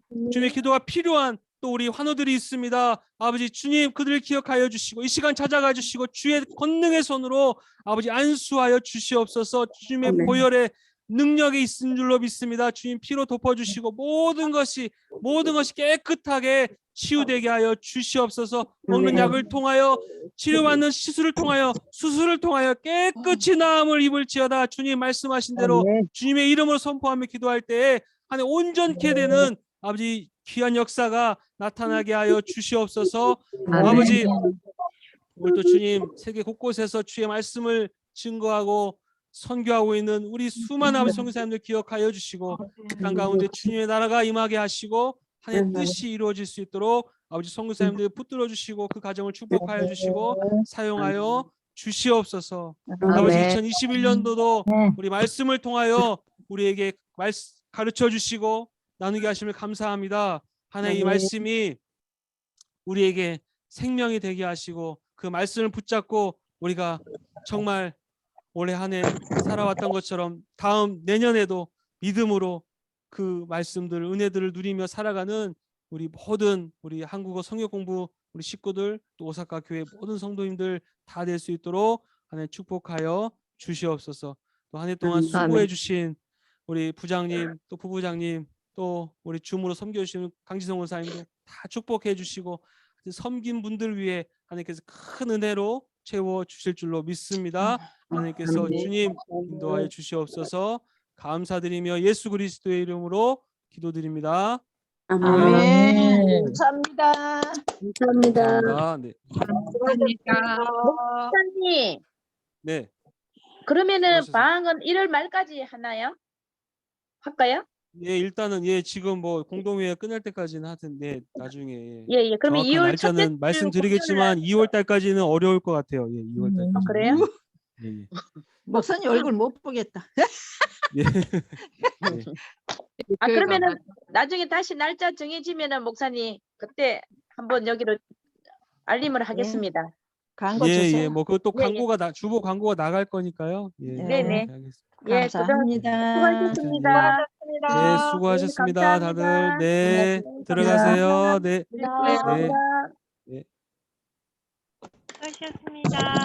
기도가 필요한 또 우리 환우들이 있습니다. 아버지 주님 그들을 기억하여 주시고 이 시간 찾아가 주시고 주의 권능의 손으로 아버지 안수하여 주시옵소서. 주님의 보혈의 능력이 있는 줄로 믿습니다. 주님 피로 덮어주시고 모든 것이 깨끗하게 치유되게 하여 주시옵소서. 먹는 약을 통하여 치료받는 시술을 통하여 수술을 통하여 깨끗이 나음을 입을지어다. 주님 말씀하신 대로 주님의 이름으로 선포하며 기도할 때에 하나님 온전케 되는 아버지 귀한 역사가 나타나게 하여 주시옵소서. 아버지 오늘 또 주님 세계 곳곳에서 주의 말씀을 증거하고 선교하고 있는 우리 수많은 아버지 선교사님들 기억하여 주시고 땅 가운데 주님의 나라가 임하게 하시고 하나님의 뜻이 이루어질 수 있도록 아버지 선교사님들 붙들어 주시고 그 가정을 축복하여 주시고 사용하여 주시옵소서. 아버지 2021년도도 우리 말씀을 통하여 우리에게 가르쳐 주시고 나누게 하심을 감사합니다. 하나님 이 말씀이 우리에게 생명이 되게 하시고 그 말씀을 붙잡고 우리가 정말 올해 한 해 살아왔던 것처럼 다음 내년에도 믿음으로 그 말씀들 은혜들을 누리며 살아가는 우리 모든 우리 한국어 성경 공부 우리 식구들 또 오사카 교회 모든 성도님들 다 될 수 있도록 하나님 축복하여 주시옵소서. 또 한 해 동안 수고해 주신 우리 부장님 또 부부장님 또 우리 줌으로 섬겨주시는 강지성 원사님도 다 축복해 주시고 섬긴 분들 위해 하나님께서 큰 은혜로 채워 주실 줄로 믿습니다. 하나님께서 주님 인도하여 주시옵소서. 감사드리며 예수 그리스도의 이름으로 기도드립니다. 아멘. 감사합니다. 감사합니다. 네. 목사님, 네. 그러면은 수고하셨습니다. 방학은 1월 말까지 하나요? 할까요? 예, 일단은 예, 지금 뭐 공동회의 끝날 때까지는 하여튼 네, 나중에 예. 그러면 정확한 2월 첫째 날짜는 주 말씀드리겠지만 2월 달까지는 어려울 것 같아요. 예, 2월 달까지. 아, 그래요? 예, 목사님 얼굴 못 보겠다. 예. 예. 아 그러면은 나중에 다시 날짜 정해지면은 목사님 그때 한번 여기로 알림을 하겠습니다. 광고 예, 주세요. 예, 뭐 그것도 예, 예. 광고가 주보 광고가 나갈 거니까요. 예, 네네. 그렇게 하겠습니다. 예, 감사합니다. 수고하셨습니다. 네, 수고하셨습니다, 다들. 네, 들어가세요. 네, 네. 네. 수고하셨습니다.